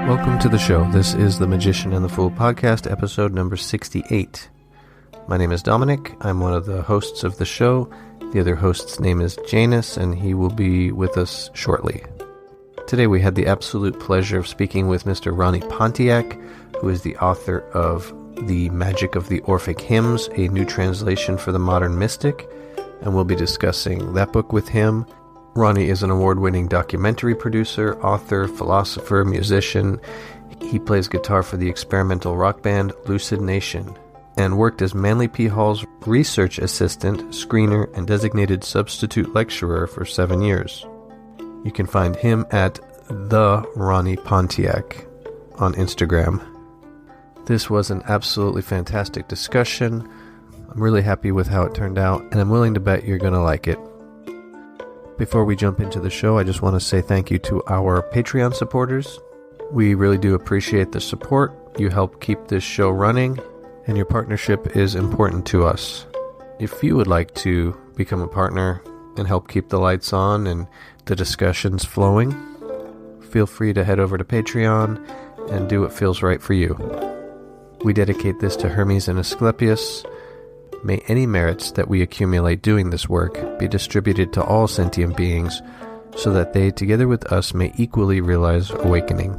Welcome to the show. This is the Magician and the Fool podcast, episode number 68. My name is Dominic. I'm one of the hosts of the show. The other host's name is Janus, and he will be with us shortly. Today we had the absolute pleasure of speaking with Mr. Ronnie Pontiac, who is the author of The Magic of the Orphic Hymns, a new translation for the modern mystic, and we'll be discussing that book with him. Ronnie is an award-winning documentary producer, author, philosopher, musician. He plays guitar for the experimental rock band Lucid Nation, and worked as Manly P. Hall's research assistant, screener, and designated substitute lecturer for 7 years. You can find him at the Ronnie Pontiac on Instagram. This was an absolutely fantastic discussion. I'm really happy with how it turned out, and I'm willing to bet you're going to like it. Before we jump into the show, I just want to say thank you to our Patreon supporters. We really do appreciate the support. You help keep this show running, and your partnership is important to us. If you would like to become a partner and help keep the lights on and the discussions flowing, feel free to head over to Patreon and do what feels right for you. We dedicate this to Hermes and Asclepius. May any merits that we accumulate doing this work be distributed to all sentient beings, so that they, together with us, may equally realize awakening.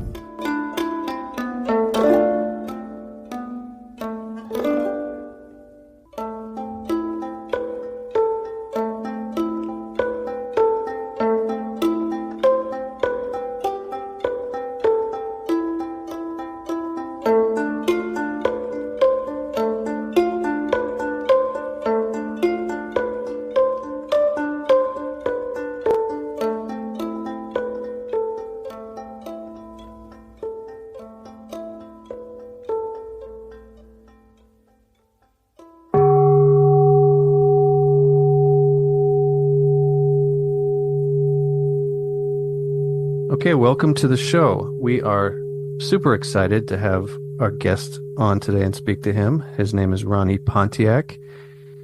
Okay, welcome to the show. We are super excited to have our guest on today and speak to him. His name is Ronnie Pontiac,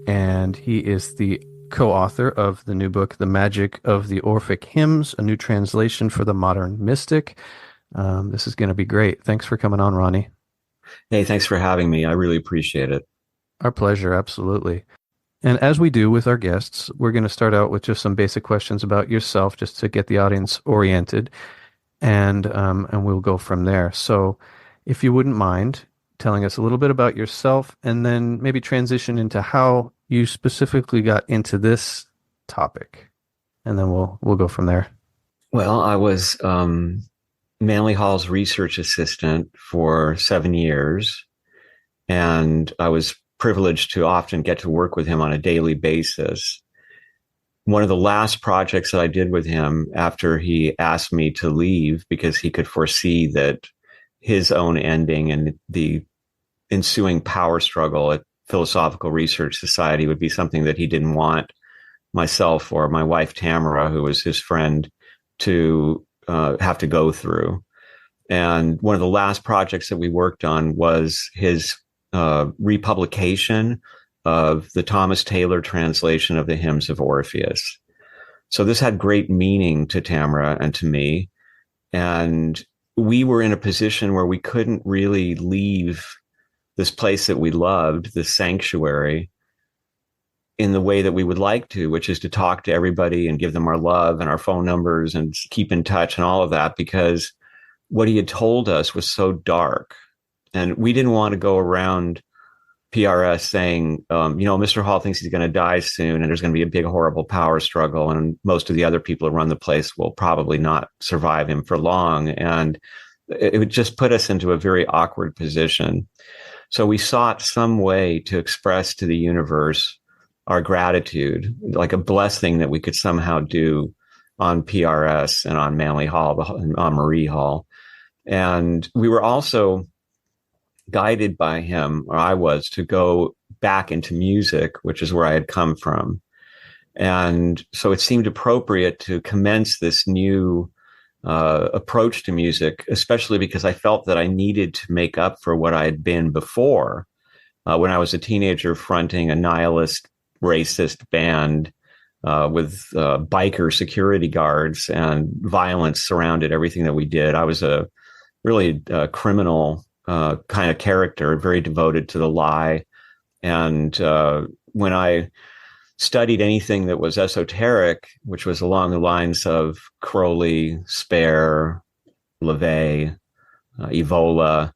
and he is the co-author of the new book, The Magic of the Orphic Hymns, a new translation for the modern mystic. This is going to be great. Thanks for coming on, Ronnie. Hey, thanks for having me. I really appreciate it. Our pleasure, absolutely. And as we do with our guests, we're going to start out with just some basic questions about yourself, just to get the audience oriented, and we'll go from there. So if you wouldn't mind telling us a little bit about yourself, and then maybe transition into how you specifically got into this topic, and then we'll go from there. Well, I was Manly Hall's research assistant for 7 years, and I was privileged to often get to work with him on a daily basis. One of the last projects that I did with him after he asked me to leave, because he could foresee that his own ending and the ensuing power struggle at Philosophical Research Society would be something that he didn't want myself or my wife Tamra, who was his friend, to have to go through. And one of the last projects that we worked on was his republication of the Thomas Taylor translation of the Hymns of Orpheus. So this had great meaning to Tamra and to me. And we were in a position where we couldn't really leave this place that we loved, this sanctuary, in the way that we would like to, which is to talk to everybody and give them our love and our phone numbers and keep in touch and all of that, because what he had told us was so dark. And we didn't want to go around PRS saying, Mr. Hall thinks he's going to die soon, and there's going to be a big, horrible power struggle, and most of the other people who run the place will probably not survive him for long. And it would just put us into a very awkward position. So we sought some way to express to the universe our gratitude, like a blessing that we could somehow do on PRS and on Manly Hall, on Marie Hall. And we were also guided by him, or I was, to go back into music, which is where I had come from. And so it seemed appropriate to commence this new approach to music, especially because I felt that I needed to make up for what I had been before when I was a teenager fronting a nihilist, racist band with biker security guards, and violence surrounded everything that we did. I was a really criminal kind of character, very devoted to the lie. And when I studied anything that was esoteric, which was along the lines of Crowley, Spare, LaVey, Evola,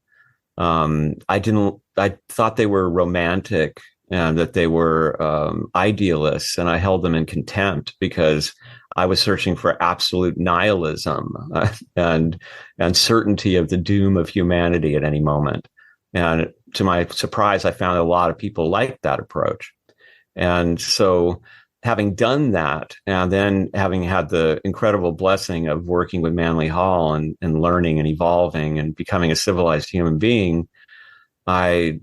I thought they were romantic and that they were idealists, and I held them in contempt because I was searching for absolute nihilism and certainty of the doom of humanity at any moment. And to my surprise, I found a lot of people liked that approach. And so having done that, and then having had the incredible blessing of working with Manly Hall and learning and evolving and becoming a civilized human being, I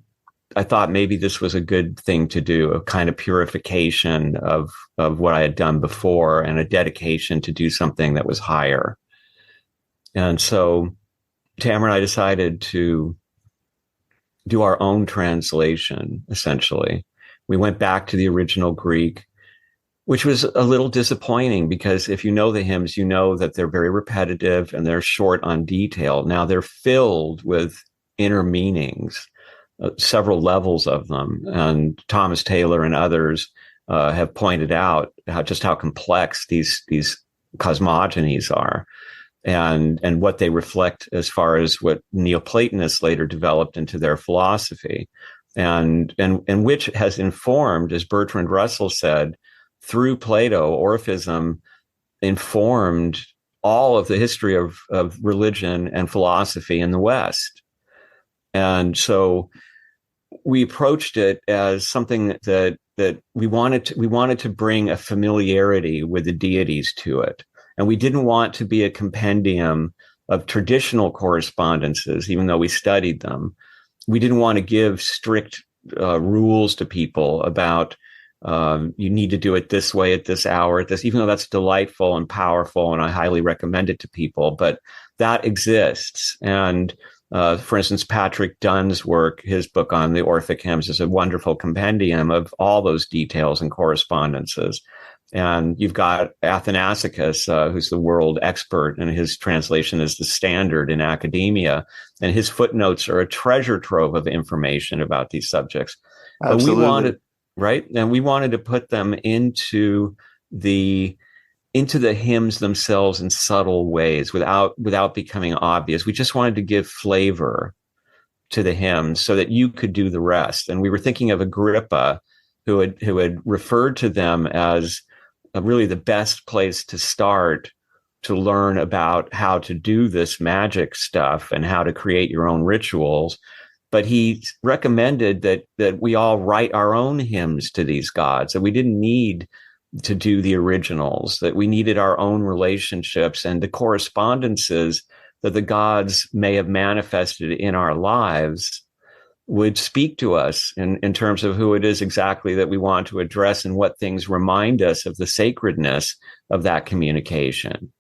thought maybe this was a good thing to do, a kind of purification of what I had done before and a dedication to do something that was higher. And so Tamra and I decided to do our own translation, essentially. We went back to the original Greek, which was a little disappointing because if you know the hymns, you know that they're very repetitive and they're short on detail. Now they're filled with inner meanings, several levels of them. And Thomas Taylor and others have pointed out how complex these cosmogonies are and what they reflect as far as what Neoplatonists later developed into their philosophy. And which has informed, as Bertrand Russell said, through Plato, Orphism informed all of the history of religion and philosophy in the West. And so we approached it as something that we wanted to bring a familiarity with the deities to it. And we didn't want to be a compendium of traditional correspondences, even though we studied them. We didn't want to give strict rules to people about you need to do it this way at this hour, at this, even though that's delightful and powerful, and I highly recommend it to people, but that exists. And for instance, Patrick Dunn's work, his book on the Orphic Hymns, is a wonderful compendium of all those details and correspondences. And you've got Athanasicus, who's the world expert, and his translation is the standard in academia. And his footnotes are a treasure trove of information about these subjects. Absolutely. But we wanted, right? And we wanted to put them into the hymns themselves in subtle ways without becoming obvious. We just wanted to give flavor to the hymns so that you could do the rest. And we were thinking of Agrippa, who had referred to them as really the best place to start to learn about how to do this magic stuff and how to create your own rituals. But he recommended that we all write our own hymns to these gods, that we didn't need to do the originals, that we needed our own relationships and the correspondences that the gods may have manifested in our lives would speak to us in terms of who it is exactly that we want to address and what things remind us of the sacredness of that communication.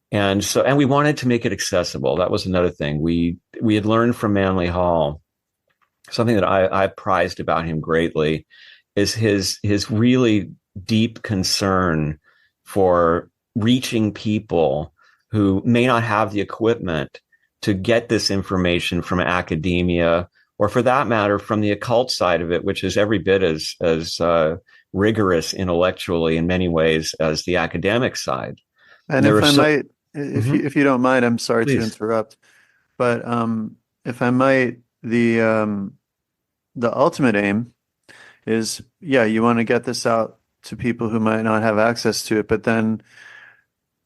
And we wanted to make it accessible. That was another thing. We had learned from Manly Hall, something that I prized about him greatly, is his really deep concern for reaching people who may not have the equipment to get this information from academia, or for that matter, from the occult side of it, which is every bit as rigorous intellectually in many ways as the academic side. And if I might, if you don't mind, I'm sorry to interrupt, but if I might, the the ultimate aim is, yeah, you want to get this out to people who might not have access to it, but then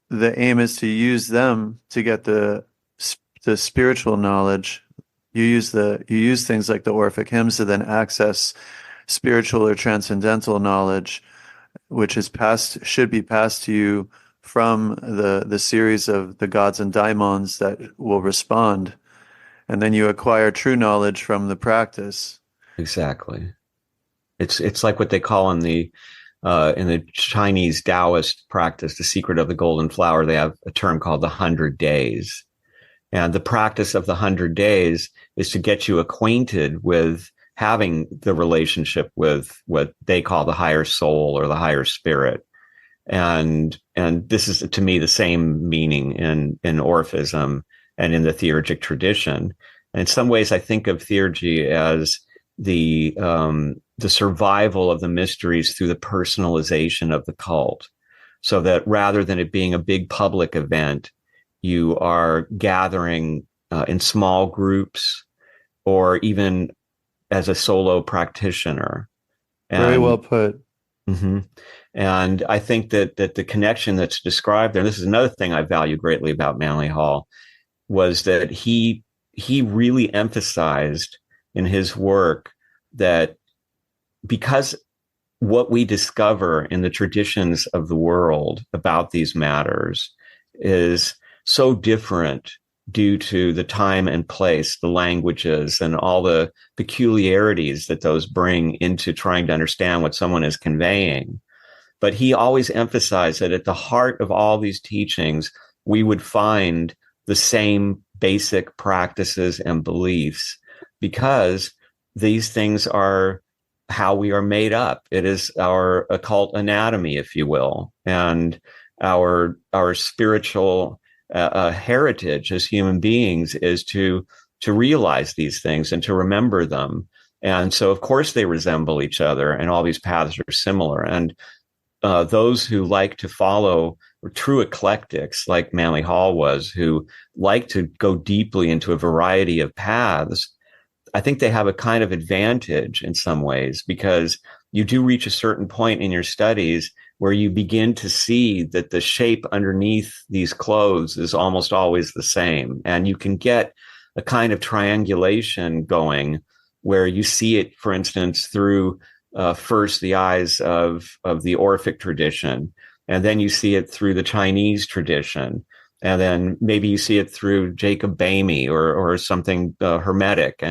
the aim is to use them to get the spiritual knowledge. You use things like the Orphic hymns to then access spiritual or transcendental knowledge, which is passed should be passed to you from the series of the gods and daimons that will respond, and then you acquire true knowledge from the practice. Exactly. It's like what they call in the Chinese Taoist practice, the secret of the golden flower. They have a term called the 100 days. And the practice of the 100 days is to get you acquainted with having the relationship with what they call the higher soul or the higher spirit. And this is, to me, the same meaning in Orphism and in the theurgic tradition. And in some ways, I think of theurgy as the survival of the mysteries through the personalization of the cult, so that rather than it being a big public event, you are gathering in small groups or even as a solo practitioner. Very well put. Mm-hmm. And I think that the connection that's described there, and this is another thing I value greatly about Manly Hall, was that he really emphasized in his work that because what we discover in the traditions of the world about these matters is so different due to the time and place, the languages, and all the peculiarities that those bring into trying to understand what someone is conveying. But he always emphasized that at the heart of all these teachings, we would find the same basic practices and beliefs, because these things are how we are made up. It is our occult anatomy, if you will, and our spiritual heritage as human beings is to realize these things and to remember them. And so, of course, they resemble each other, and all these paths are similar. And those who like to follow true eclectics, like Manly Hall was, who like to go deeply into a variety of paths, I think they have a kind of advantage in some ways, because you do reach a certain point in your studies where you begin to see that the shape underneath these clothes is almost always the same. And you can get a kind of triangulation going where you see it, for instance, through first the eyes of the Orphic tradition, and then you see it through the Chinese tradition, and then maybe you see it through Jacob Boehme or something Hermetic,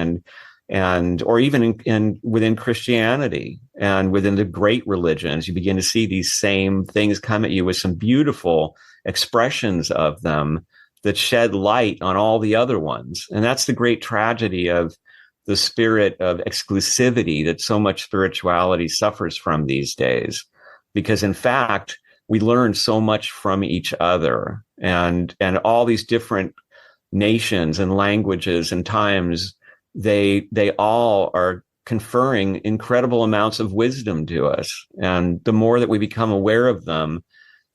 and or even within Christianity and within the great religions, you begin to see these same things come at you with some beautiful expressions of them that shed light on all the other ones. And that's the great tragedy of the spirit of exclusivity that so much spirituality suffers from these days, because in fact, we learn so much from each other, and all these different nations and languages and times, they all are conferring incredible amounts of wisdom to us. And the more that we become aware of them,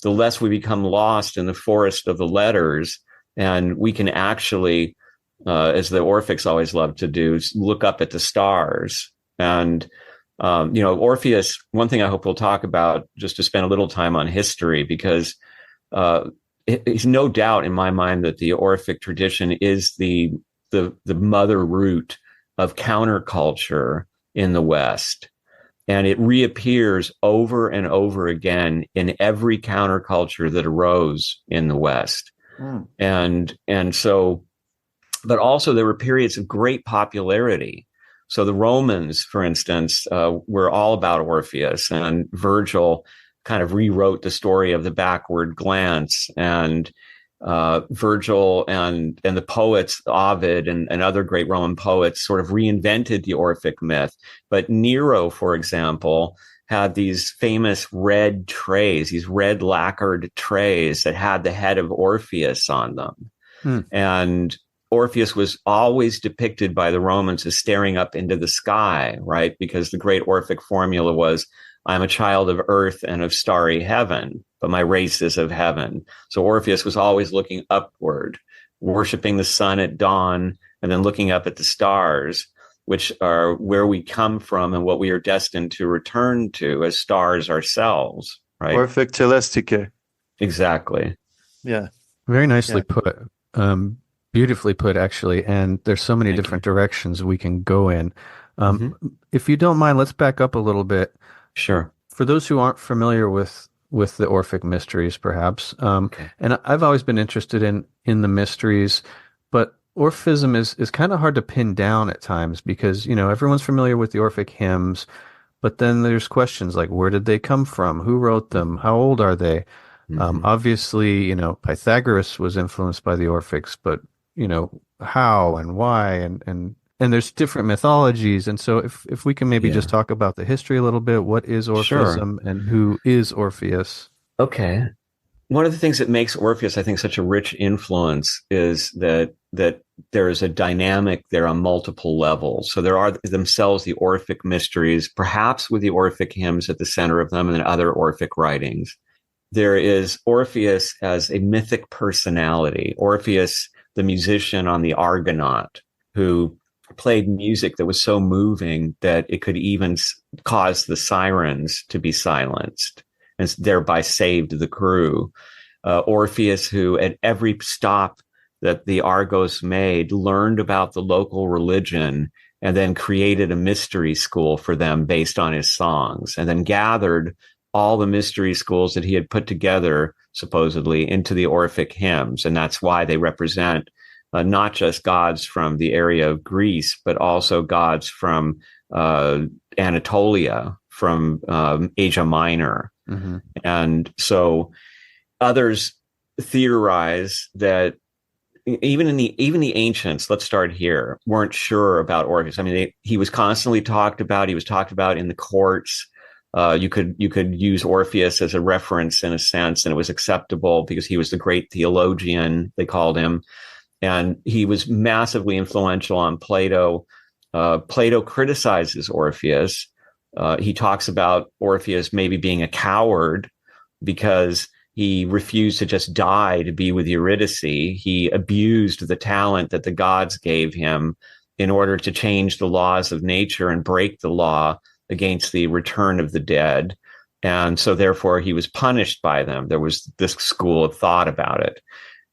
the less we become lost in the forest of the letters. And we can actually, as the Orphics always love to do, look up at the stars. And Orpheus, one thing I hope we'll talk about, just to spend a little time on history, because it's no doubt in my mind that the Orphic tradition is the mother root of counterculture in the West. And it reappears over and over again in every counterculture that arose in the West. And so, but also there were periods of great popularity. So the Romans, for instance, were all about Orpheus, and Virgil kind of rewrote the story of the backward glance, and Virgil and the poets, Ovid and other great Roman poets, sort of reinvented the Orphic myth. But Nero, for example, had these famous red trays, these red lacquered trays that had the head of Orpheus on them. And Orpheus was always depicted by the Romans as staring up into the sky, right? Because the great Orphic formula was, I'm a child of earth and of starry heaven, but my race is of heaven. So Orpheus was always looking upward, worshiping the sun at dawn, and then looking up at the stars. which are where we come from and what we are destined to return to as stars ourselves, right? Orphic telestike. Exactly. Yeah. Very nicely Yeah. put. Beautifully put, actually. And there's so many Thank different directions we can go in. Mhm. If you don't mind, let's back up a little bit. Sure. For those who aren't familiar with the Orphic mysteries, perhaps, Okay. and I've always been interested in the mysteries, but Orphism is kind of hard to pin down at times because, everyone's familiar with the Orphic hymns, but then there's questions like where did they come from? Who wrote them? How old are they? Mhm. Obviously, Pythagoras was influenced by the Orphics, but, how and why and there's different mythologies. And so if we can maybe just Yeah. talk about the history a little bit, what is Sure. Orphism and who is Orpheus? Okay. One of the things that makes Orpheus, I think, such a rich influence is that there is a dynamic there on multiple levels. So there are themselves the Orphic mysteries, perhaps with the Orphic hymns at the center of them and then other Orphic writings. There is Orpheus as a mythic personality, Orpheus, the musician on the Argonaut, who played music that was so moving that it could even cause the sirens to be silenced and thereby saved the crew. Orpheus, who at every stop that the Argos made, learned about the local religion and then created a mystery school for them based on his songs, and then gathered all the mystery schools that he had put together, supposedly, into the Orphic hymns. And that's why they represent not just gods from the area of Greece, but also gods from Anatolia, from Asia Minor. Mm-hmm. And so others theorize that even the ancients, let's start here, weren't sure about Orpheus. I mean, he was constantly talked about. He was talked about in the courts. You could use Orpheus as a reference in a sense, and it was acceptable because he was the great theologian, they called him, and he was massively influential on Plato. Plato criticizes Orpheus. He talks about Orpheus maybe being a coward because he refused to just die to be with Eurydice. He abused the talent that the gods gave him in order to change the laws of nature and break the law against the return of the dead. And so therefore he was punished by them. There was this school of thought about it.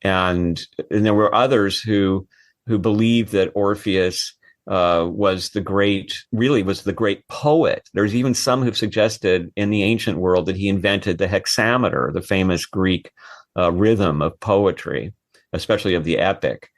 And there were others who believed that Orpheus was the great poet. There's even some who've suggested in the ancient world that he invented the hexameter, the famous Greek rhythm of poetry, especially of the epic.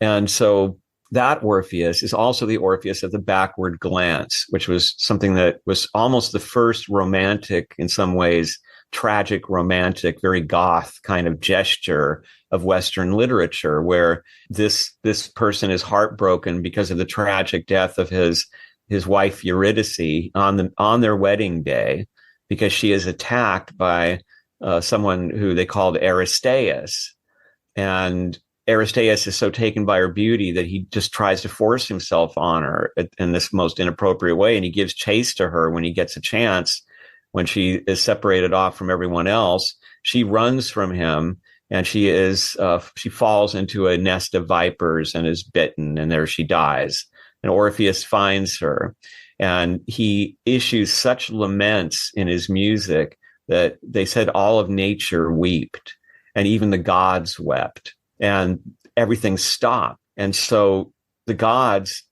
And so that Orpheus is also the Orpheus of the backward glance, which was something that was almost the first romantic, in some ways, tragic, romantic, very goth kind of gesture of Western literature, where this person is heartbroken because of the tragic death of his wife Eurydice on their wedding day, because she is attacked by someone who they called Aristeus, and Aristeus is so taken by her beauty that he just tries to force himself on her in this most inappropriate way, and he gives chase to her when he gets a chance. When she is separated off from everyone else, she runs from him, and she falls into a nest of vipers and is bitten, and there she dies. And Orpheus finds her, and he issues such laments in his music that they said all of nature wept, and even the gods wept, and everything stopped. And so the gods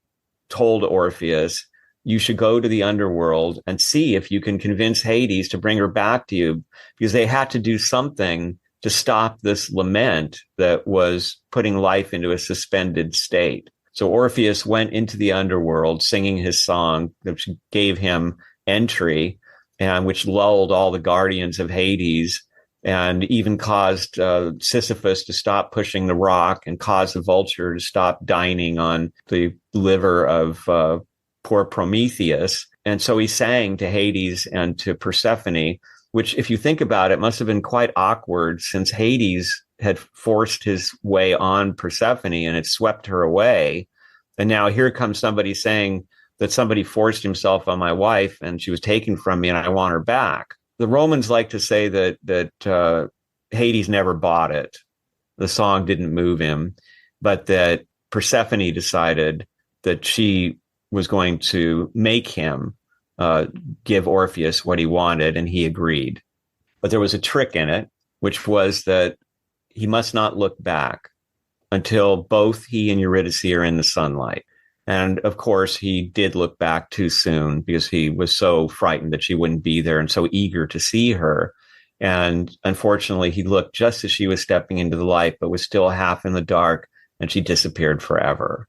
told Orpheus, you should go to the underworld and see if you can convince Hades to bring her back to you, because they had to do something to stop this lament that was putting life into a suspended state. So Orpheus went into the underworld singing his song, which gave him entry and which lulled all the guardians of Hades, and even caused Sisyphus to stop pushing the rock and caused the vulture to stop dining on the liver of poor Prometheus. And so he sang to Hades and to Persephone, which, if you think about it, must have been quite awkward, since Hades had forced his way on Persephone and had swept her away. And now here comes somebody saying that somebody forced himself on my wife and she was taken from me and I want her back. The Romans like to say that Hades never bought it. The song didn't move him, but that Persephone decided that she was going to make him give Orpheus what he wanted, and he agreed. But there was a trick in it, which was that he must not look back until both he and Eurydice are in the sunlight. And of course, he did look back too soon because he was so frightened that she wouldn't be there and so eager to see her. And unfortunately, he looked just as she was stepping into the light, but was still half in the dark, and she disappeared forever.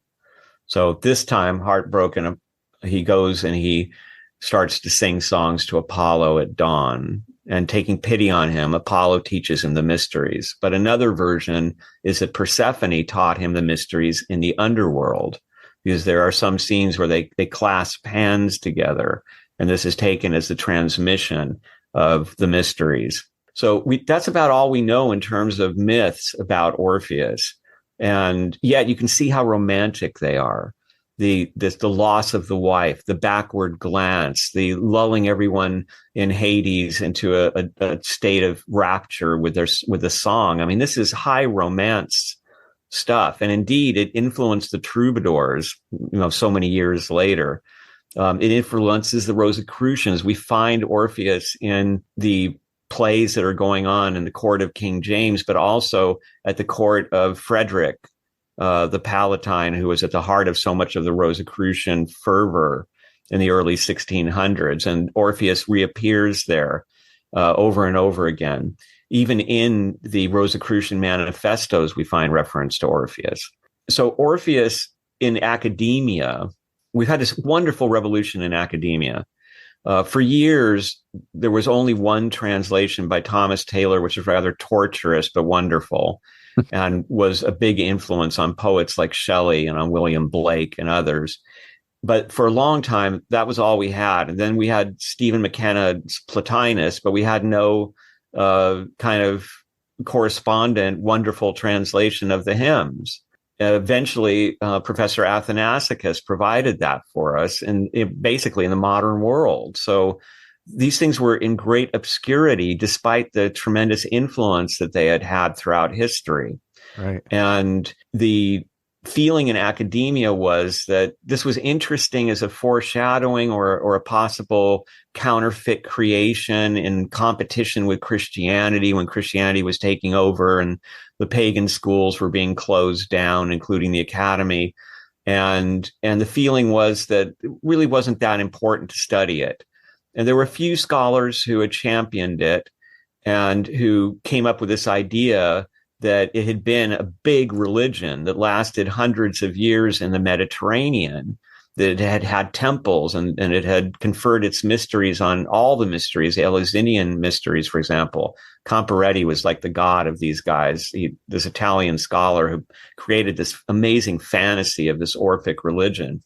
So this time, heartbroken, he goes and he starts to sing songs to Apollo at dawn. And taking pity on him, Apollo teaches him the mysteries. But another version is that Persephone taught him the mysteries in the underworld, because there are some scenes where they clasp hands together. And this is taken as the transmission of the mysteries. So that's about all we know in terms of myths about Orpheus. And yet you can see how romantic they are. The loss of the wife, the backward glance, the lulling everyone in Hades into a state of rapture with the song. I mean, this is high romance stuff. And indeed, it influenced the troubadours, so many years later. It influences the Rosicrucians. We find Orpheus in the plays that are going on in the court of King James, but also at the court of Frederick, the Palatine, who was at the heart of so much of the Rosicrucian fervor in the early 1600s. And Orpheus reappears there over and over again. Even in the Rosicrucian manifestos, we find reference to Orpheus. So Orpheus in academia, we've had this wonderful revolution in academia. For years, there was only one translation by Thomas Taylor, which is rather torturous but wonderful, and was a big influence on poets like Shelley and on William Blake and others. But for a long time, that was all we had. And then we had Stephen McKenna's Plotinus, but we had no kind of correspondent, wonderful translation of the hymns. Eventually, Professor Athanasicus provided that for us, basically in the modern world. So these things were in great obscurity, despite the tremendous influence that they had had throughout history. Right. And the feeling in academia was that this was interesting as a foreshadowing or a possible counterfeit creation in competition with Christianity, when Christianity was taking over and the pagan schools were being closed down, including the academy. And the feeling was that it really wasn't that important to study it. And there were a few scholars who had championed it and who came up with this idea that it had been a big religion that lasted hundreds of years in the Mediterranean, that it had had temples and it had conferred its mysteries on all the mysteries, the Eleusinian mysteries, for example. Comparetti was like the god of these guys, this Italian scholar who created this amazing fantasy of this Orphic religion.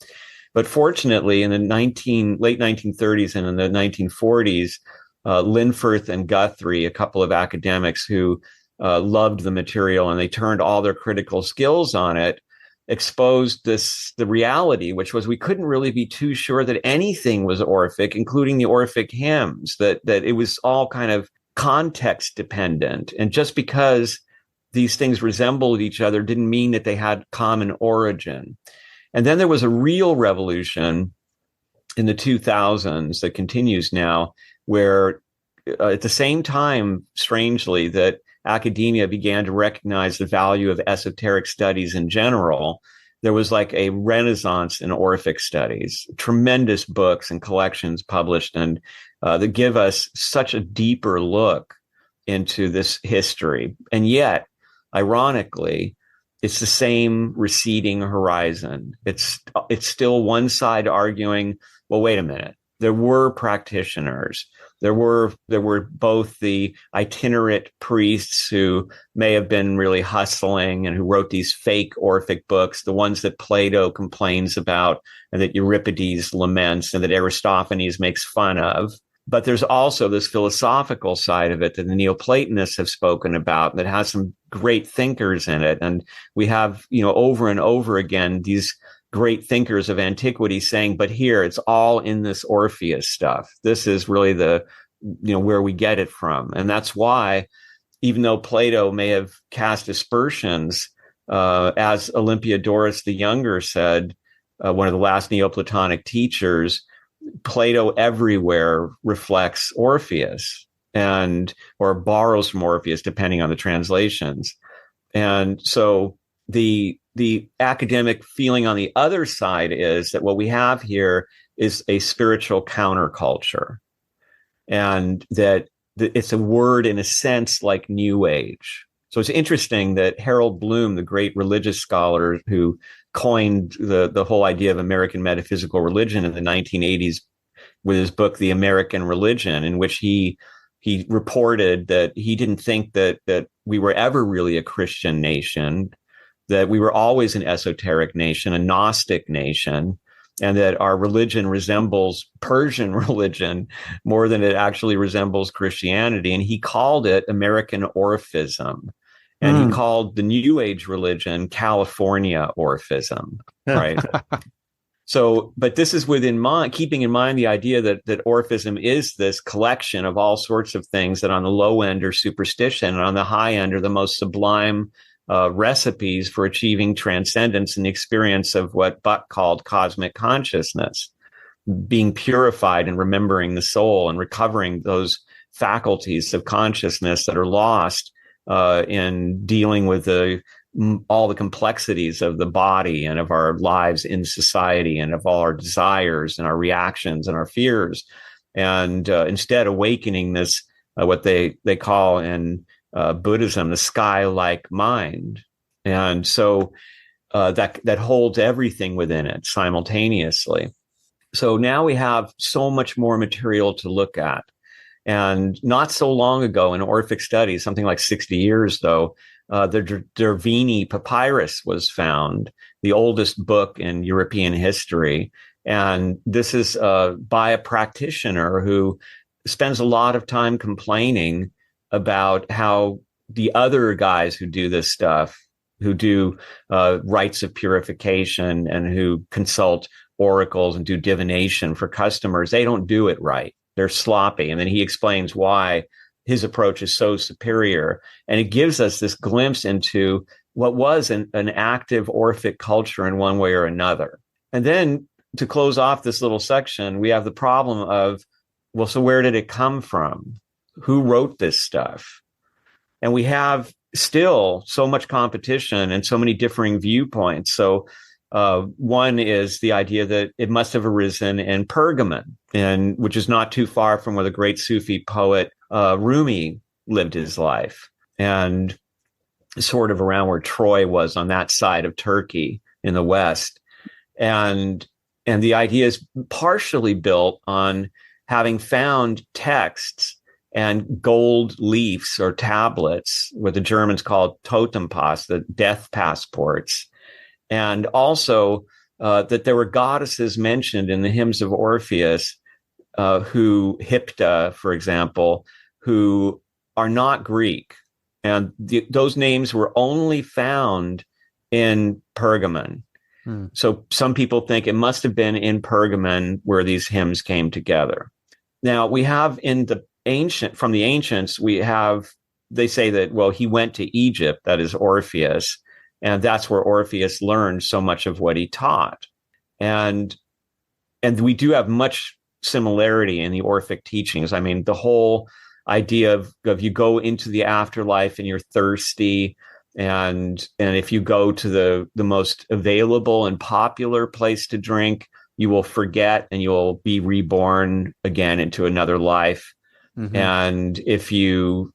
But fortunately, in the late 1930s and in the 1940s, Linforth and Guthrie, a couple of academics who loved the material and they turned all their critical skills on it, exposed the reality, which was we couldn't really be too sure that anything was Orphic, including the Orphic hymns, that it was all kind of context dependent. And just because these things resembled each other didn't mean that they had common origin. And then there was a real revolution in the 2000s that continues now, where at the same time, strangely, that academia began to recognize the value of esoteric studies in general, there was like a renaissance in Orphic studies, tremendous books and collections published, and that give us such a deeper look into this history. And yet, ironically, it's the same receding horizon. It's still one side arguing, well, wait a minute, there were practitioners. There were both the itinerant priests who may have been really hustling and who wrote these fake Orphic books, the ones that Plato complains about and that Euripides laments and that Aristophanes makes fun of. But there's also this philosophical side of it that the Neoplatonists have spoken about that has some great thinkers in it. And we have, over and over again, these great thinkers of antiquity saying, but here it's all in this Orpheus stuff. This is really where we get it from. And that's why, even though Plato may have cast aspersions, as Olympiodorus the Younger said, one of the last Neoplatonic teachers, Plato everywhere reflects Orpheus or borrows from Orpheus, depending on the translations. And so the academic feeling on the other side is that what we have here is a spiritual counterculture, and that it's a word in a sense like New Age. So it's interesting that Harold Bloom, the great religious scholar who coined the whole idea of American metaphysical religion in the 1980s with his book, The American Religion, in which he reported that he didn't think that we were ever really a Christian nation, that we were always an esoteric nation, a Gnostic nation, and that our religion resembles Persian religion more than it actually resembles Christianity. And he called it American Orphism. And he called the New Age religion California Orphism, right? So, but this is keeping in mind the idea that Orphism is this collection of all sorts of things that on the low end are superstition, and on the high end are the most sublime recipes for achieving transcendence and the experience of what Buck called cosmic consciousness, being purified and remembering the soul and recovering those faculties of consciousness that are lost in dealing with all the complexities of the body and of our lives in society and of all our desires and our reactions and our fears, and instead awakening this what they call in Buddhism the sky-like mind. And so that holds everything within it simultaneously. So now we have so much more material to look at. And not so long ago in Orphic studies, something like 60 years though, the Dervini papyrus was found, the oldest book in European history. And this is by a practitioner who spends a lot of time complaining about how the other guys who do this stuff, who do rites of purification and who consult oracles and do divination for customers, they don't do it right. They're sloppy. And then he explains why his approach is so superior. And it gives us this glimpse into what was an active Orphic culture in one way or another. And then to close off this little section, we have the problem of, well, so where did it come from? Who wrote this stuff? And we have still so much competition and so many differing viewpoints. So one is the idea that it must have arisen in Pergamon, which is not too far from where the great Sufi poet Rumi lived his life, and sort of around where Troy was on that side of Turkey in the West. And the idea is partially built on having found texts and gold leaves or tablets, what the Germans called Totempass, the death passports. And also that there were goddesses mentioned in the hymns of Orpheus, Hypta, for example, who are not Greek. And those names were only found in Pergamon. So some people think it must have been in Pergamon where these hymns came together. Now, we have from the ancients, they say that, well, he went to Egypt, that is Orpheus, and that's where Orpheus learned so much of what he taught. And we do have much similarity in the Orphic teachings. I mean, the whole idea of you go into the afterlife and you're thirsty, and if you go to the most available and popular place to drink, you will forget and you'll be reborn again into another life. Mm-hmm. And if you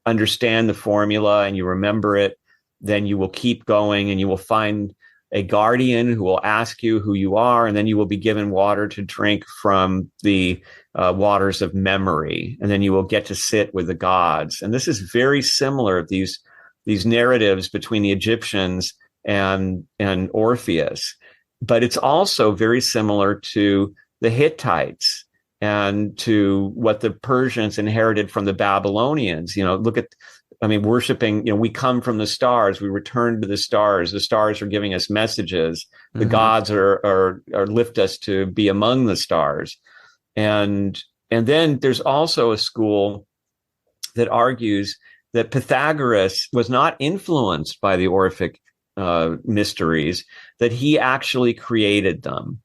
understand the formula and you remember it, then you will keep going and you will find a guardian who will ask you who you are, and then you will be given water to drink from the waters of memory, and then you will get to sit with the gods. And this is very similar, these narratives between the Egyptians and Orpheus, but it's also very similar to the Hittites and to what the Persians inherited from the Babylonians. Worshiping, we come from the stars, we return to the stars are giving us messages. The mm-hmm. gods are lift us to be among the stars. And then there's also a school that argues that Pythagoras was not influenced by the Orphic mysteries, that he actually created them.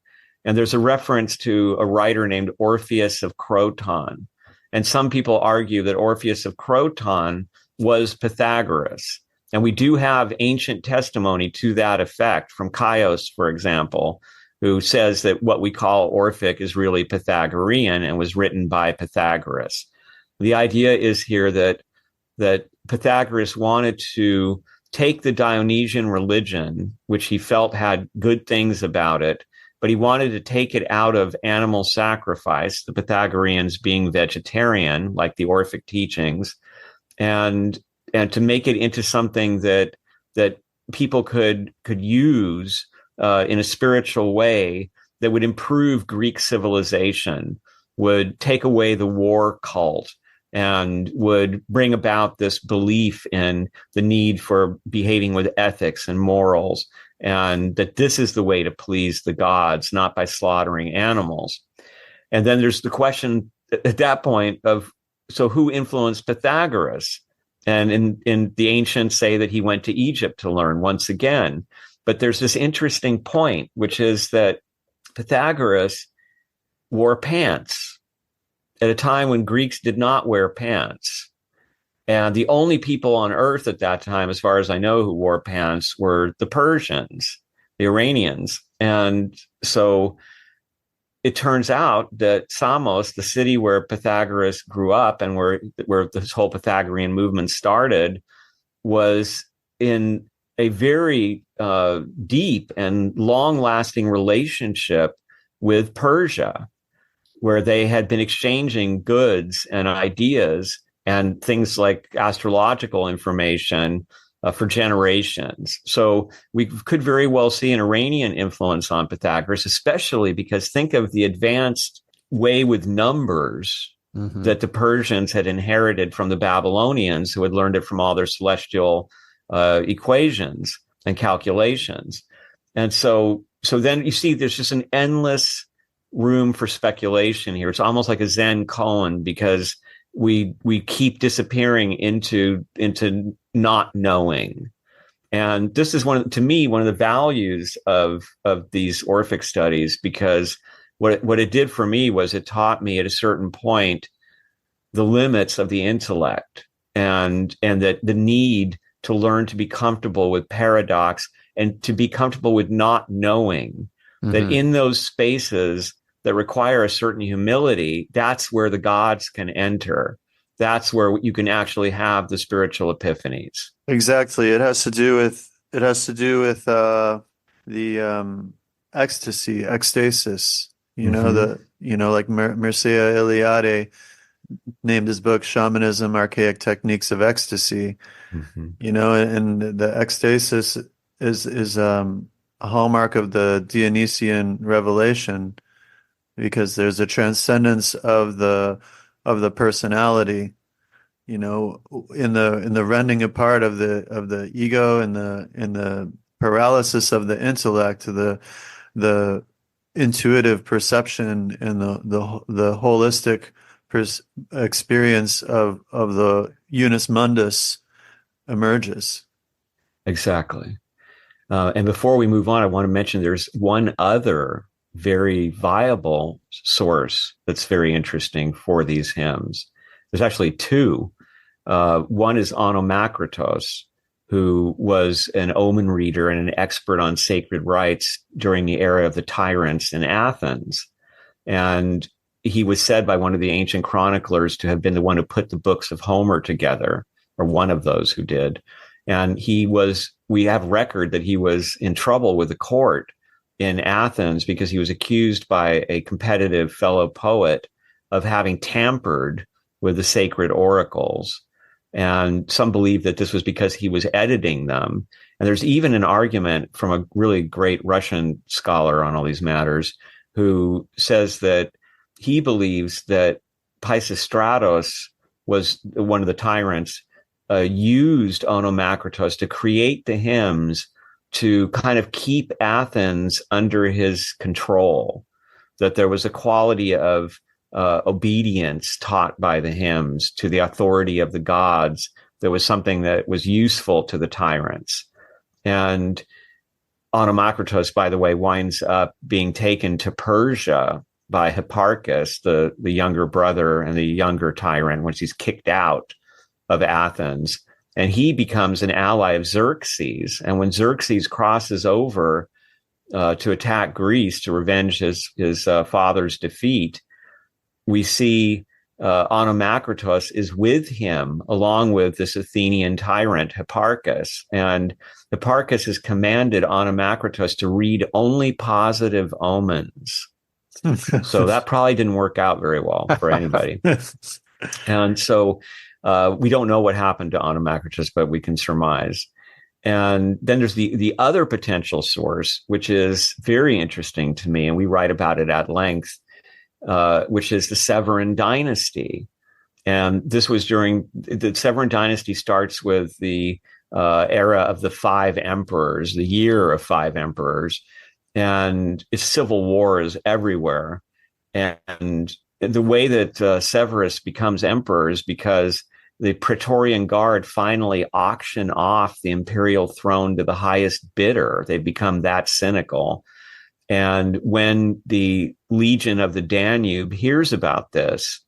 And there's a reference to a writer named Orpheus of Croton. And some people argue that Orpheus of Croton was Pythagoras. And we do have ancient testimony to that effect from Chios, for example, who says that what we call Orphic is really Pythagorean and was written by Pythagoras. The idea is here that Pythagoras wanted to take the Dionysian religion, which he felt had good things about it, but he wanted to take it out of animal sacrifice, the Pythagoreans being vegetarian, like the Orphic teachings, and to make it into something that people could use in a spiritual way that would improve Greek civilization, would take away the war cult, and would bring about this belief in the need for behaving with ethics and morals, and that this is the way to please the gods, not by slaughtering animals. And then there's the question at that point of, so who influenced Pythagoras? And in the ancients say that he went to Egypt to learn once again. But there's this interesting point, which is that Pythagoras wore pants at a time when Greeks did not wear pants. And the only people on earth at that time, as far as I know, who wore pants were the Persians, the Iranians. And so it turns out that Samos, the city where Pythagoras grew up and where this whole Pythagorean movement started, was in a very deep and long-lasting relationship with Persia, where they had been exchanging goods and ideas and things like astrological information for generations. So we could very well see an Iranian influence on Pythagoras, especially because think of the advanced way with numbers that the Persians had inherited from the Babylonians, who had learned it from all their celestial equations and calculations. And so then you see there's just an endless room for speculation here. It's almost like a Zen koan, because we keep disappearing into not knowing. And this is one of the values of these Orphic studies, because what it did for me was it taught me at a certain point the limits of the intellect, and that the need to learn to be comfortable with paradox and to be comfortable with not knowing, that in those spaces that require a certain humility, that's where the gods can enter. That's where you can actually have the spiritual epiphanies. Exactly. It has to do with the ecstasy, ecstasis. Like Mircea Eliade named his book "Shamanism: Archaic Techniques of Ecstasy." And the ecstasis is a hallmark of the Dionysian revelation, because there's a transcendence of the personality, in the rending apart of the ego and the paralysis of the intellect, the intuitive perception and the holistic experience of the unus mundus emerges. Exactly. And before we move on, I want to mention there's one other very viable source that's very interesting for these hymns. There's actually two. One is Onomakritos, who was an omen reader and an expert on sacred rites during the era of the tyrants in Athens. And he was said by one of the ancient chroniclers to have been the one who put the books of Homer together, or one of those who did. And we have record that he was in trouble with the court in Athens because he was accused by a competitive fellow poet of having tampered with the sacred oracles. And some believe that this was because he was editing them. And there's even an argument from a really great Russian scholar on all these matters who says that he believes that Pisistratos was one of the tyrants, used Onomakritos to create the hymns to kind of keep Athens under his control, that there was a quality of obedience taught by the hymns to the authority of the gods that was something that was useful to the tyrants. And Onomakritos, by the way, winds up being taken to Persia by Hipparchus, the younger brother and the younger tyrant, once he's kicked out of Athens. And he becomes an ally of Xerxes. And when Xerxes crosses over to attack Greece to revenge his father's defeat, we see Onomakritos is with him, along with this Athenian tyrant, Hipparchus. And Hipparchus has commanded Onomakritos to read only positive omens. So that probably didn't work out very well for anybody. And so we don't know what happened to Onomakritos, but we can surmise. And then there's the other potential source, which is very interesting to me, and we write about it at length, which is the Severan dynasty. And this was during the Severan dynasty starts with the era of the 5 emperors, the year of 5 emperors, and it's civil wars everywhere. And the way that Severus becomes emperor is because the Praetorian Guard finally auction off the imperial throne to the highest bidder. They become that cynical. And when the Legion of the Danube hears about this,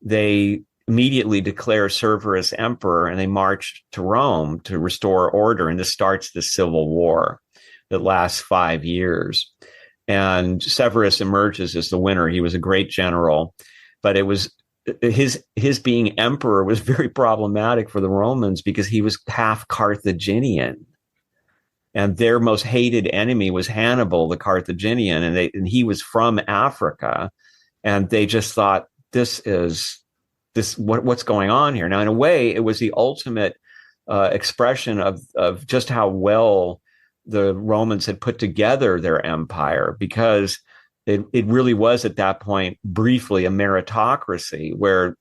they immediately declare Severus emperor, and they march to Rome to restore order. And this starts the civil war that lasts 5 years. And Severus emerges as the winner. He was a great general, but it was his being emperor was very problematic for the Romans because he was half Carthaginian. And their most hated enemy was Hannibal, the Carthaginian, and he was from Africa. And they just thought, what's going on here? Now, in a way, it was the ultimate expression of just how well the Romans had put together their empire, because it really was at that point briefly a meritocracy where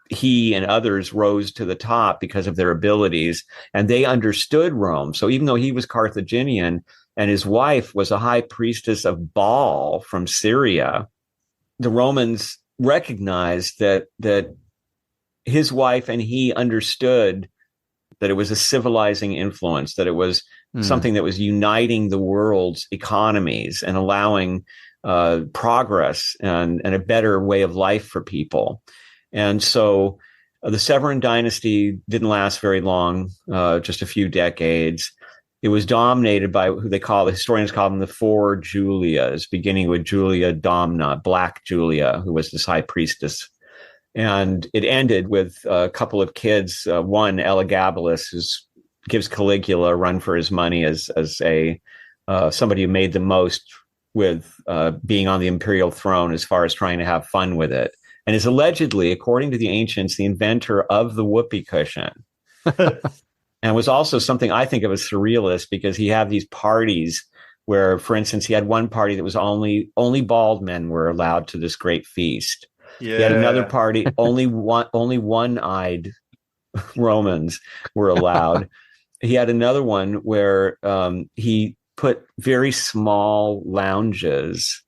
he and others rose to the top because of their abilities, and they understood Rome. So even though he was Carthaginian and his wife was a high priestess of Baal from Syria, the Romans recognized that his wife and he understood that it was a civilizing influence, that it was something that was uniting the world's economies and allowing progress and a better way of life for people. And so the Severan dynasty didn't last very long, just a few decades. It was dominated by who the historians call them the 4 Julias, beginning with Julia Domna, Black Julia, who was this high priestess. And it ended with a couple of kids, one Elagabalus, who gives Caligula a run for his money as a somebody who made the most with being on the imperial throne as far as trying to have fun with it, and is allegedly, according to the ancients, the inventor of the whoopee cushion. And was also something I think of as surrealist, because he had these parties where, for instance, he had one party that was only bald men were allowed to this great feast. Yeah. He had another party, only one-eyed Romans were allowed. He had another one where he put very small lounges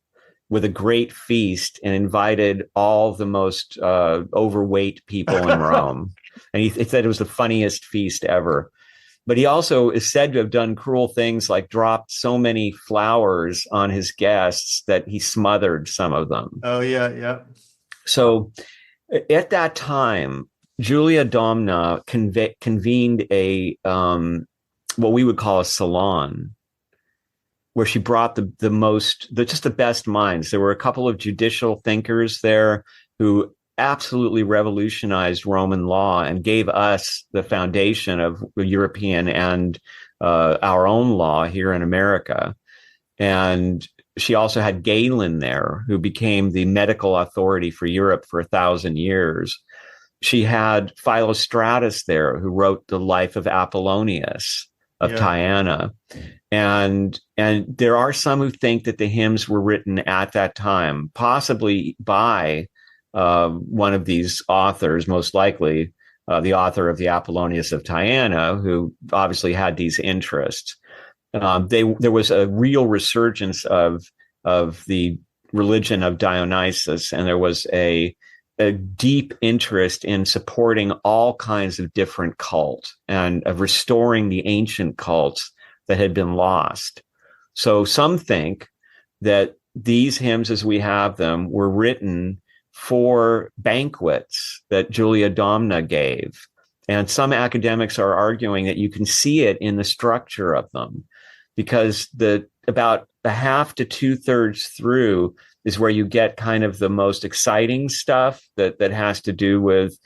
with a great feast and invited all the most overweight people in Rome. And he said it was the funniest feast ever. But he also is said to have done cruel things, like dropped so many flowers on his guests that he smothered some of them. Oh, yeah, yeah. So at that time, Julia Domna convened a what we would call a salon, where she brought the best minds. There were a couple of judicial thinkers there who absolutely revolutionized Roman law and gave us the foundation of European and our own law here in America. And she also had Galen there, who became the medical authority for Europe for 1,000 years. She had Philostratus there, who wrote the life of Apollonius of Tyana. And there are some who think that the hymns were written at that time, possibly by one of these authors, most likely the author of the Apollonius of Tyana, who obviously had these interests. There was a real resurgence of the religion of Dionysus, and there was a deep interest in supporting all kinds of different cults and of restoring the ancient cults that had been lost. So some think that these hymns as we have them were written for banquets that Julia Domna gave. And some academics are arguing that you can see it in the structure of them, because about a half to 2/3 through is where you get kind of the most exciting stuff that has to do with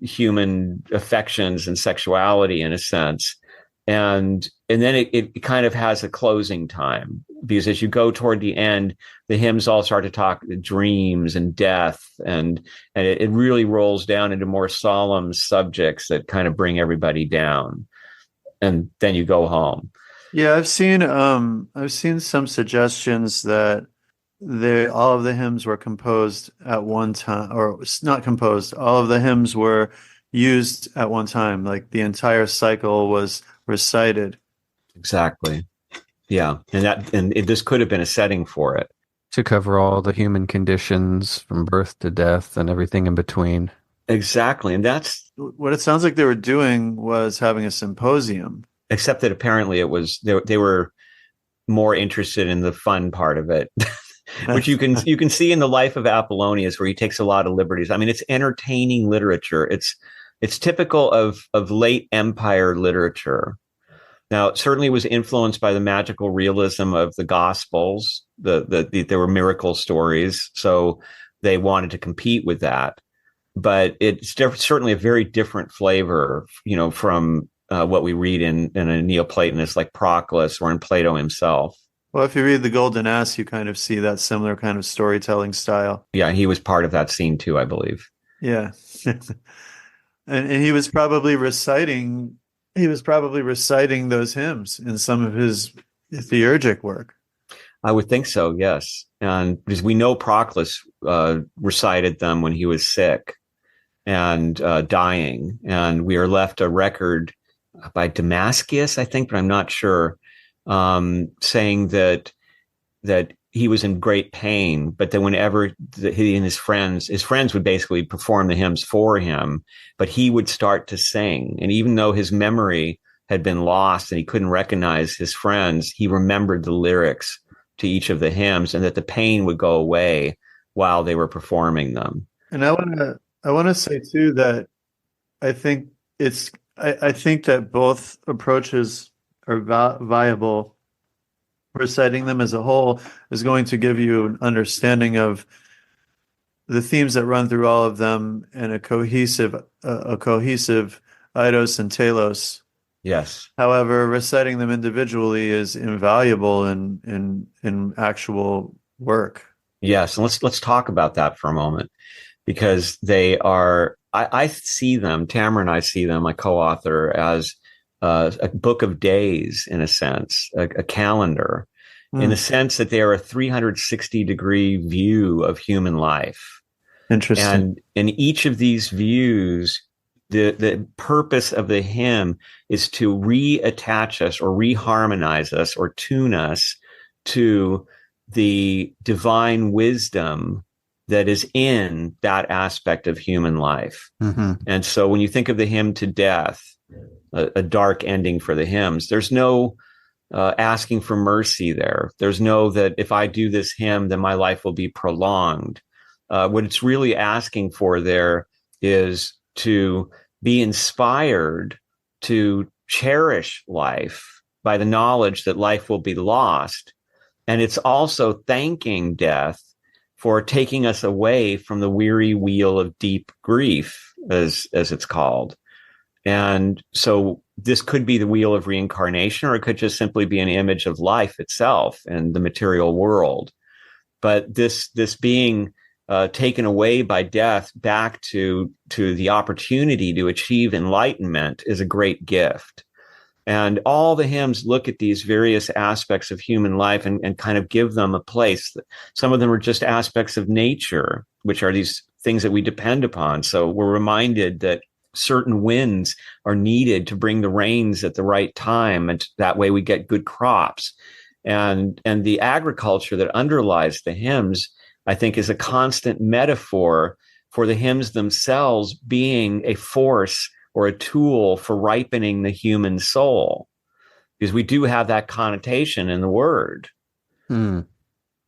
human affections and sexuality in a sense. And then it kind of has a closing time, because as you go toward the end, the hymns all start to talk dreams and death, and it really rolls down into more solemn subjects that kind of bring everybody down. And then you go home. Yeah, I've seen some suggestions that all of the hymns were composed at one time, or not composed. All of the hymns were used at one time, like the entire cycle was recited. Exactly. Yeah, and this could have been a setting for it, to cover all the human conditions from birth to death and everything in between. Exactly, and that's what it sounds like they were doing, was having a symposium. Except that apparently it was they were more interested in the fun part of it, which you can see in the life of Apollonius, where he takes a lot of liberties. I mean, it's entertaining literature. It's typical of late Empire literature. Now, it certainly was influenced by the magical realism of the Gospels. There were miracle stories, so they wanted to compete with that. But it's certainly a very different flavor, from what we read in a Neoplatonist like Proclus or in Plato himself. Well, if you read The Golden Ass, you kind of see that similar kind of storytelling style. Yeah, he was part of that scene too, I believe. Yeah. and he was probably reciting those hymns in some of his theurgic work. I would think so, yes. And because we know Proclus recited them when he was sick and dying, and we are left a record by Damascus, I think, but I'm not sure, saying that he was in great pain, but that whenever he and his friends would basically perform the hymns for him, but he would start to sing. And even though his memory had been lost and he couldn't recognize his friends, he remembered the lyrics to each of the hymns, and that the pain would go away while they were performing them. And I want to say too that I think that both approaches are viable. Reciting them as a whole is going to give you an understanding of the themes that run through all of them, and a cohesive eidos and telos. Yes. However, reciting them individually is invaluable in actual work. Yes, and let's talk about that for a moment, because they are. I see them. Tamra and I see them. My co-author, as a book of days, in a sense, a calendar, in the sense that they are a 360-degree view of human life. Interesting. And in each of these views, the purpose of the hymn is to reattach us or reharmonize us or tune us to the divine wisdom that is in that aspect of human life. Mm-hmm. And so when you think of the hymn to death, a dark ending for the hymns, there's no asking for mercy there. There's no that if I do this hymn, then my life will be prolonged. What it's really asking for there is to be inspired to cherish life by the knowledge that life will be lost. And it's also thanking death for taking us away from the weary wheel of deep grief, as it's called. And so this could be the wheel of reincarnation, or it could just simply be an image of life itself and the material world. But this being taken away by death back to the opportunity to achieve enlightenment is a great gift. And all the hymns look at these various aspects of human life and kind of give them a place. Some of them are just aspects of nature, which are these things that we depend upon. So we're reminded that certain winds are needed to bring the rains at the right time, and that way we get good crops. And the agriculture that underlies the hymns, I think, is a constant metaphor for the hymns themselves being a force or a tool for ripening the human soul. because we do have that connotation in the word. Hmm.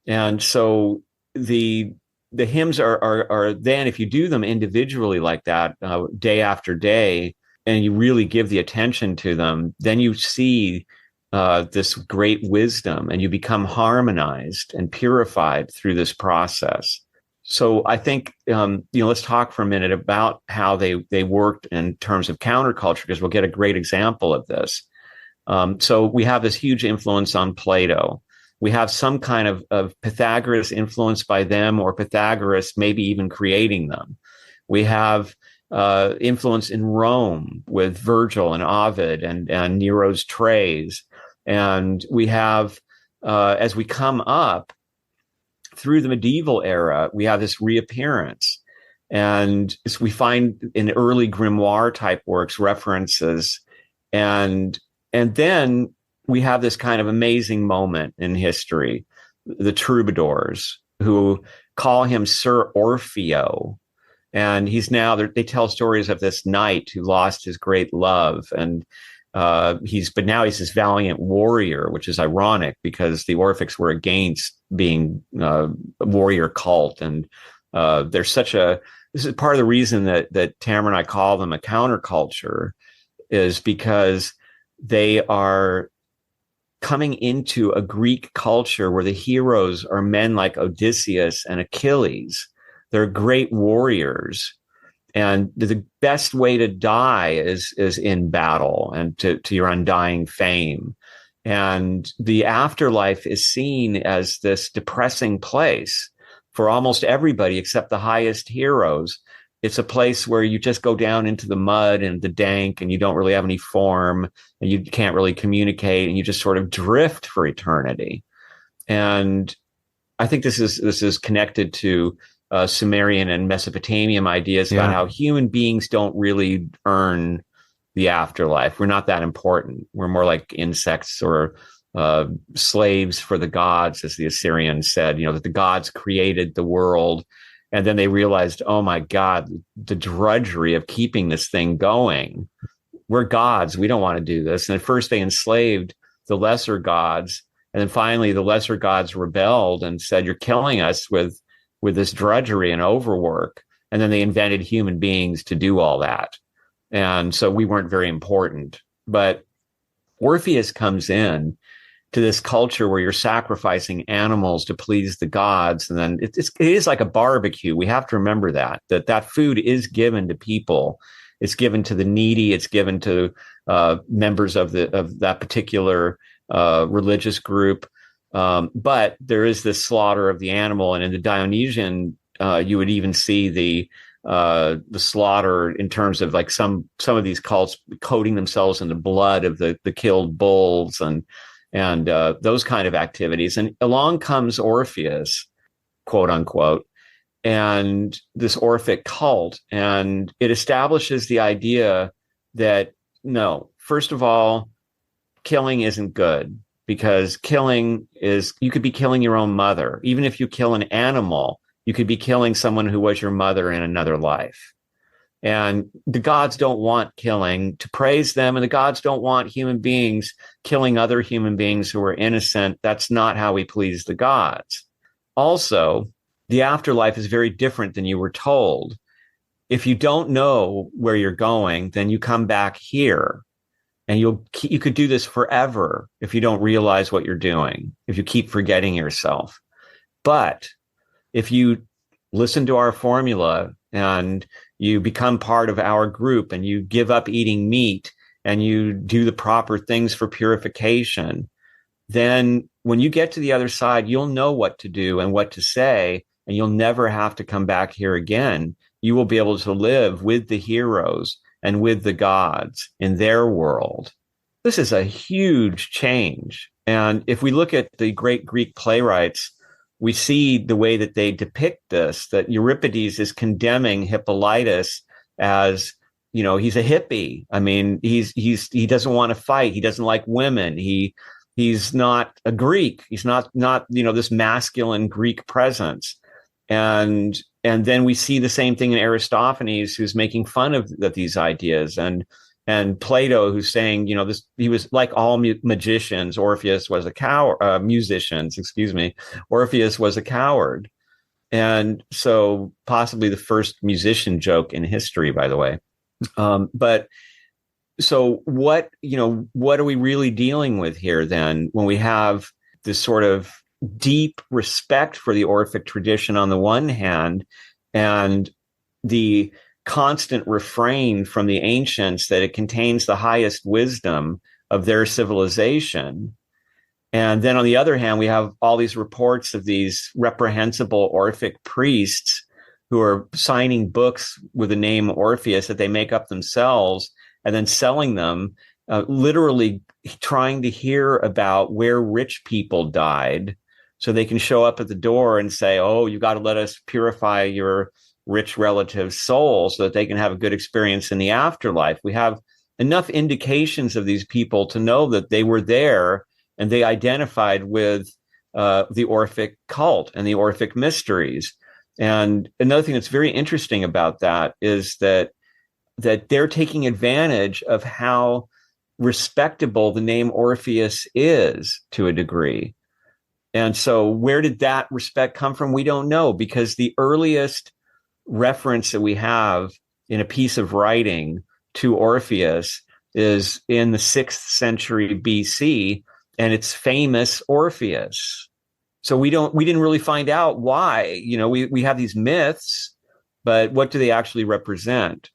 And so the hymns are then, if you do them individually like that, day after day, and you really give the attention to them, then you see this great wisdom, and you become harmonized and purified through this process. So I think, let's talk for a minute about how they worked in terms of counterculture, because we'll get a great example of this. So we have this huge influence on Plato. We have some kind of Pythagoras influence by them, or Pythagoras maybe even creating them. We have influence in Rome with Virgil and Ovid and Nero's Trays. And we have, as we come up through the medieval era, we have this reappearance. And we find in early grimoire type works references. And then we have this kind of amazing moment in history, the troubadours, who call him Sir Orfeo. And he's now, they tell stories of this knight who lost his great love. And but now he's this valiant warrior, which is ironic because the Orphics were against being a warrior cult. And this is part of the reason that Tamra and I call them a counterculture, is because they are coming into a Greek culture where the heroes are men like Odysseus and Achilles. They're great warriors. And the best way to die is in battle and to your undying fame. And the afterlife is seen as this depressing place for almost everybody except the highest heroes. It's a place where you just go down into the mud and the dank, and you don't really have any form, and you can't really communicate, and you just sort of drift for eternity. And I think this is connected to Sumerian and Mesopotamian ideas about how human beings don't really earn the afterlife. We're not that important. We're more like insects or slaves for the gods, as the Assyrians said, that the gods created the world. And then they realized, oh my God, the drudgery of keeping this thing going. We're gods. We don't want to do this. And at first they enslaved the lesser gods. And then finally the lesser gods rebelled and said, you're killing us with this drudgery and overwork. And then they invented human beings to do all that. And so we weren't very important. But Orpheus comes in to this culture where you're sacrificing animals to please the gods. And then it is like a barbecue. We have to remember that food is given to people. It's given to the needy. It's given to members of that particular religious group. But there is this slaughter of the animal. And in the Dionysian, you would even see the slaughter in terms of like some of these cults coating themselves in the blood of the killed bulls and those kind of activities. And along comes Orpheus, quote unquote, and this Orphic cult. And it establishes the idea that, no, first of all, killing isn't good, because you could be killing your own mother. Even if you kill an animal, you could be killing someone who was your mother in another life. And the gods don't want killing to praise them, and the gods don't want human beings killing other human beings who are innocent. That's not how we please the gods. Also, the afterlife is very different than you were told. If you don't know where you're going, then you come back here, and you could do this forever if you don't realize what you're doing, if you keep forgetting yourself. But if you listen to our formula and you become part of our group and you give up eating meat and you do the proper things for purification, then when you get to the other side, you'll know what to do and what to say, and you'll never have to come back here again. You will be able to live with the heroes and with the gods in their world. This is a huge change. And if we look at the great Greek playwrights, we see the way that they depict this, that Euripides is condemning Hippolytus as, he's a hippie. I mean, he doesn't want to fight. He doesn't like women. He's not a Greek. He's not, this masculine Greek presence. And then we see the same thing in Aristophanes, who's making fun of these ideas. And And Plato, who's saying, this, he was like all magicians. Orpheus was a coward. Musicians, excuse me. Orpheus was a coward, and so possibly the first musician joke in history, by the way. But so what are we really dealing with here then, when we have this sort of deep respect for the Orphic tradition on the one hand, and the constant refrain from the ancients that it contains the highest wisdom of their civilization. And then on the other hand, we have all these reports of these reprehensible Orphic priests who are signing books with the name Orpheus that they make up themselves and then selling them, literally trying to hear about where rich people died so they can show up at the door and say, oh, you got to let us purify your rich relatives' souls so that they can have a good experience in the afterlife. We have enough indications of these people to know that they were there and they identified with the Orphic cult and the Orphic mysteries. And another thing that's very interesting about that is that they're taking advantage of how respectable the name Orpheus is to a degree. And so where did that respect come from? We don't know, because the earliest reference that we have in a piece of writing to Orpheus is in the 6th century BC, and it's famous Orpheus. So we didn't really find out why. We have these myths, but what do they actually represent?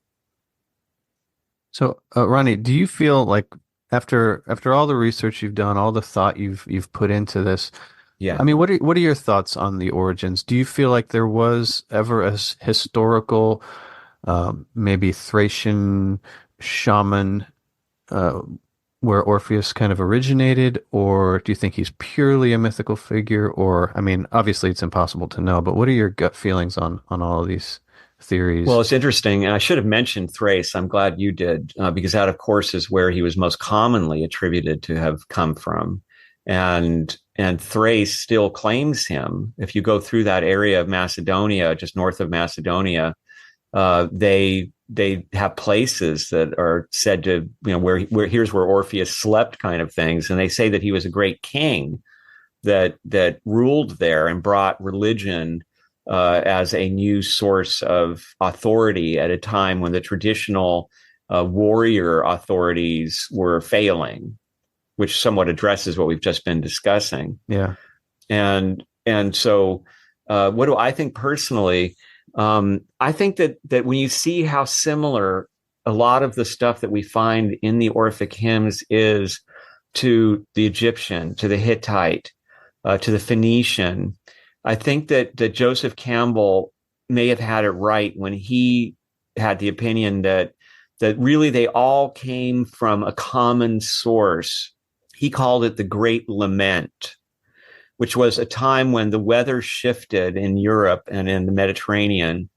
So, Ronnie, do you feel like after all the research you've done, all the thought you've put into this, Yeah. I mean, what are your thoughts on the origins? Do you feel like there was ever a historical, maybe Thracian shaman, where Orpheus kind of originated, or do you think he's purely a mythical figure? Or, I mean, obviously it's impossible to know, but what are your gut feelings on all of these theories? Well, it's interesting. And I should have mentioned Thrace. I'm glad you did, because that, of course, is where he was most commonly attributed to have come from. And Thrace still claims him. If you go through that area of Macedonia, just north of Macedonia, they have places that are said to, where here's where Orpheus slept, kind of things. And they say that he was a great king that ruled there and brought religion as a new source of authority at a time when the traditional warrior authorities were failing, which somewhat addresses what we've just been discussing. Yeah. And so what do I think personally? I think that when you see how similar a lot of the stuff that we find in the Orphic hymns is to the Egyptian, to the Hittite, to the Phoenician, I think that Joseph Campbell may have had it right when he had the opinion that really they all came from a common source. He called it the Great Lament, which was a time when the weather shifted in Europe and in the Mediterranean,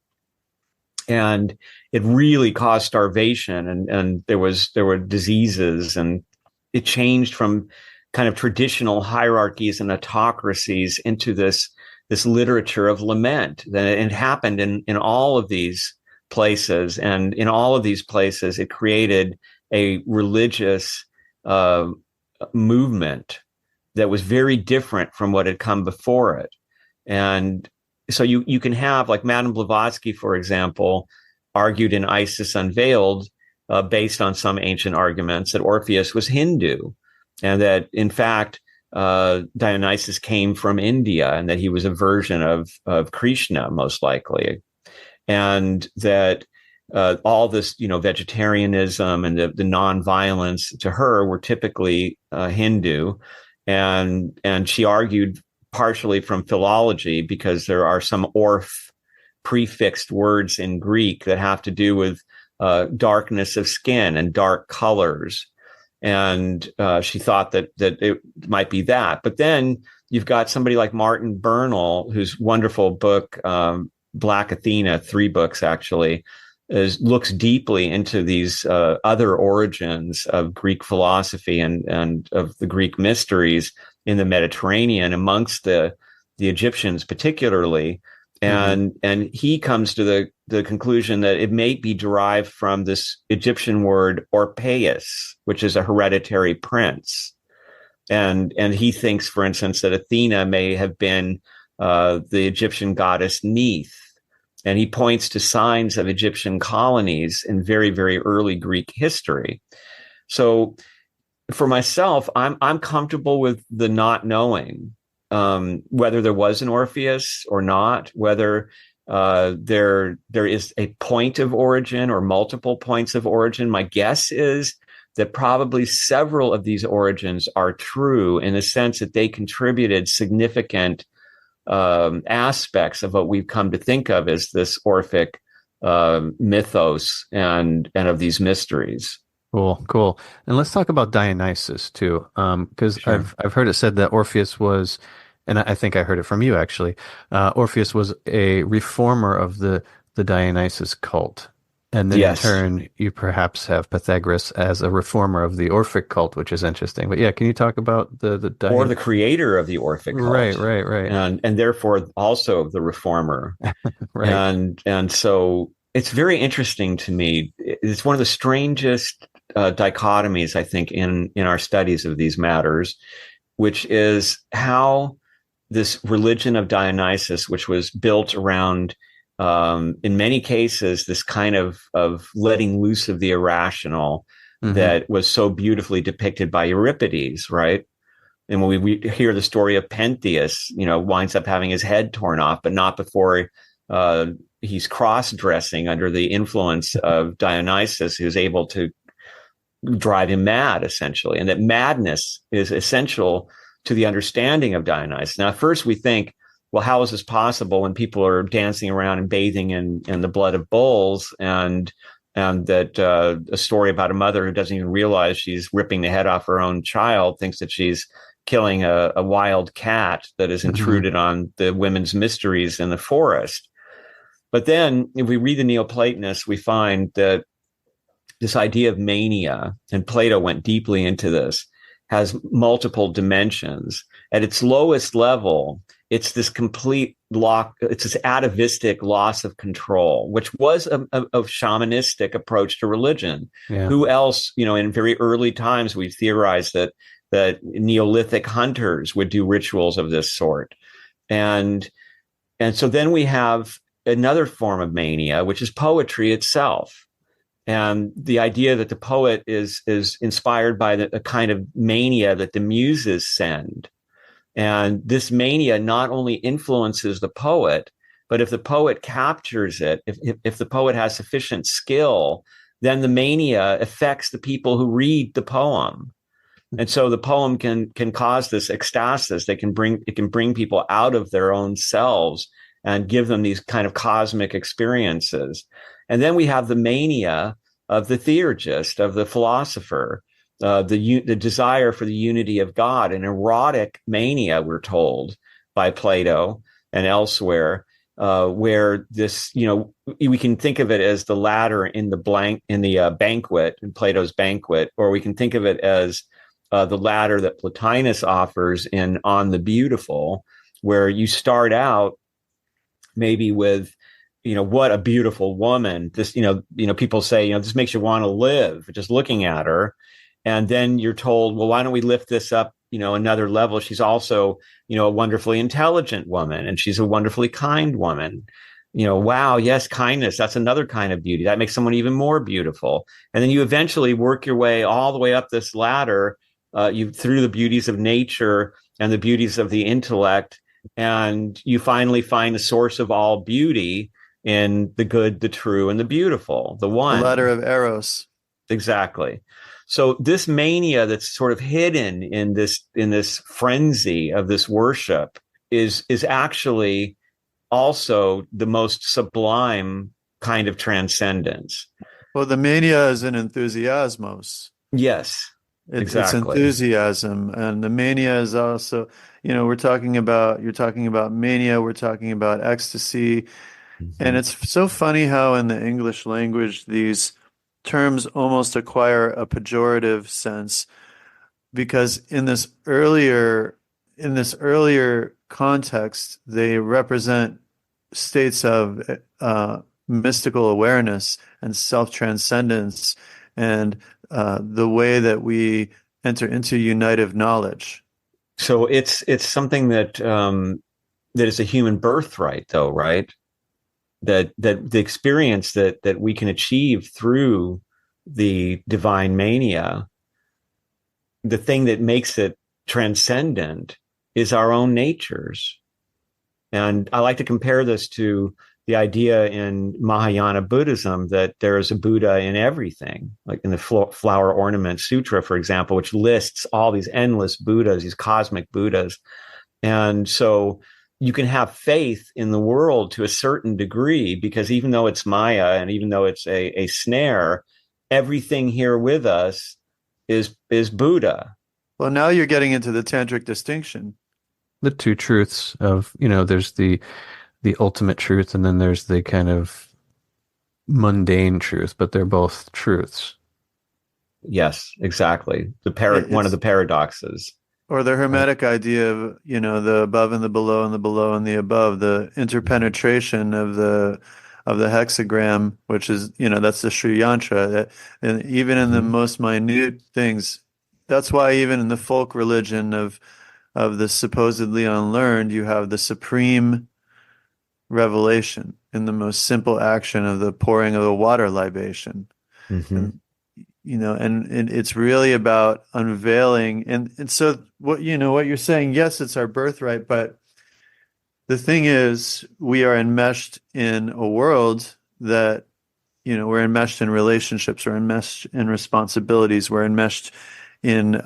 and it really caused starvation, and there were diseases, and it changed from kind of traditional hierarchies and autocracies into this literature of lament. That it happened in all of these places, and in all of these places, it created a religious movement that was very different from what had come before it. And so you can have, like, Madame Blavatsky, for example, argued in Isis Unveiled, based on some ancient arguments, that Orpheus was Hindu, and that, in fact, Dionysus came from India, and that he was a version of Krishna, most likely. And that all this, vegetarianism and the nonviolence to her were typically Hindu. And she argued partially from philology, because there are some orph prefixed words in Greek that have to do with darkness of skin and dark colors. And she thought that it might be that. But then you've got somebody like Martin Bernal, whose wonderful book, Black Athena, 3 books actually, looks deeply into these other origins of Greek philosophy and of the Greek mysteries in the Mediterranean amongst the Egyptians particularly. And he comes to the conclusion that it may be derived from this Egyptian word Orpheus, which is a hereditary prince. And he thinks, for instance, that Athena may have been the Egyptian goddess Neith. And he points to signs of Egyptian colonies in very, very early Greek history. So for myself, I'm comfortable with the not knowing whether there was an Orpheus or not, whether there is a point of origin or multiple points of origin. My guess is that probably several of these origins are true in the sense that they contributed significant aspects of what we've come to think of as this Orphic mythos and of these mysteries. Cool. And let's talk about Dionysus too, because Sure. I've heard it said that Orpheus was, and I think I heard it from you actually. Orpheus was a reformer of the Dionysus cult, and then in Yes. turn, you perhaps have Pythagoras as a reformer of the Orphic cult, which is interesting. But yeah, can you talk about the Or the creator of the Orphic cult. Right. And therefore also the reformer. Right. And so it's very interesting to me. It's one of the strangest dichotomies, I think, in our studies of these matters, which is how this religion of Dionysus, which was built around, in many cases, this kind of letting loose of the irrational that was so beautifully depicted by Euripides, right? And when we hear the story of Pentheus, winds up having his head torn off, but not before he's cross-dressing under the influence of Dionysus, who's able to drive him mad, essentially. And that madness is essential to the understanding of Dionysus. Now, at first we think, well, how is this possible when people are dancing around and bathing in the blood of bulls, and that a story about a mother who doesn't even realize she's ripping the head off her own child thinks that she's killing a wild cat that has intruded on the women's mysteries in the forest. But then if we read the Neoplatonists, we find that this idea of mania, and Plato went deeply into this, has multiple dimensions. At its lowest level, it's this complete it's this atavistic loss of control, which was a shamanistic approach to religion. Yeah. Who else, in very early times, we theorized that Neolithic hunters would do rituals of this sort. And so then we have another form of mania, which is poetry itself. And the idea that the poet is inspired by the kind of mania that the muses send. And this mania not only influences the poet, but if the poet captures it, if the poet has sufficient skill, then the mania affects the people who read the poem. And so the poem can cause this ecstasis. It can bring people out of their own selves and give them these kind of cosmic experiences. And then we have the mania of the theurgist, of the philosopher, the desire for the unity of God, an erotic mania, we're told by Plato and elsewhere, where this, we can think of it as the ladder in the banquet, in Plato's banquet, or we can think of it as the ladder that Plotinus offers in On the Beautiful, where you start out maybe with, what a beautiful woman. This, people say, this makes you want to live just looking at her. And then you're told, well, why don't we lift this up, another level? She's also, a wonderfully intelligent woman, and she's a wonderfully kind woman. Wow, yes, kindness. That's another kind of beauty. That makes someone even more beautiful. And then you eventually work your way all the way up this ladder, through the beauties of nature and the beauties of the intellect. And you finally find the source of all beauty in the good, the true, and the beautiful, the one. The ladder of Eros. Exactly. So this mania that's sort of hidden in this frenzy of this worship is actually also the most sublime kind of transcendence. Well, the mania is an enthusiasmos. Yes, exactly. It's enthusiasm, and the mania is also, you're talking about mania, we're talking about ecstasy. And it's so funny how in the English language these terms almost acquire a pejorative sense, because in this earlier context they represent states of mystical awareness and self-transcendence, and the way that we enter into unitive knowledge. So it's something that that is a human birthright, though, right? That the experience that we can achieve through the divine mania, the thing that makes it transcendent is our own natures. And I like to compare this to the idea in Mahayana Buddhism that there is a Buddha in everything, like in the Flower Ornament Sutra, for example, which lists all these endless Buddhas, these cosmic Buddhas. And so you can have faith in the world to a certain degree, because even though it's Maya and even though it's a snare, everything here with us is Buddha. Well, now you're getting into the tantric distinction. The two truths of, there's the ultimate truth, and then there's the kind of mundane truth, but they're both truths. Yes, exactly. One of the paradoxes. Or the Hermetic idea of, the above and the below and the below and the above, the interpenetration of the hexagram, which is, that's the Sri Yantra. And even in the most minute things, that's why even in the folk religion of the supposedly unlearned, you have the supreme revelation in the most simple action of the pouring of a water libation. And, and it's really about unveiling. And so what you're saying, yes, it's our birthright, but the thing is, we are enmeshed in a world that, we're enmeshed in relationships, we're enmeshed in responsibilities, we're enmeshed in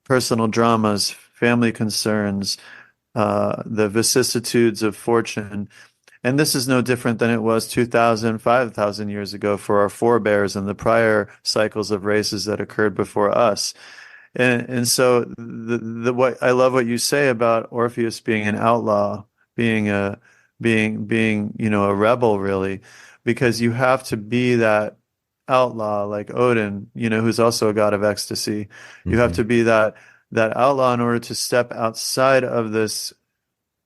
personal dramas, family concerns, the vicissitudes of fortune. And this is no different than it was 2,000, 5,000 years ago for our forebears and the prior cycles of races that occurred before us. And so what I love what you say about Orpheus being an outlaw, being a rebel, really, because you have to be that outlaw like Odin, who's also a god of ecstasy. You have to be that outlaw in order to step outside of this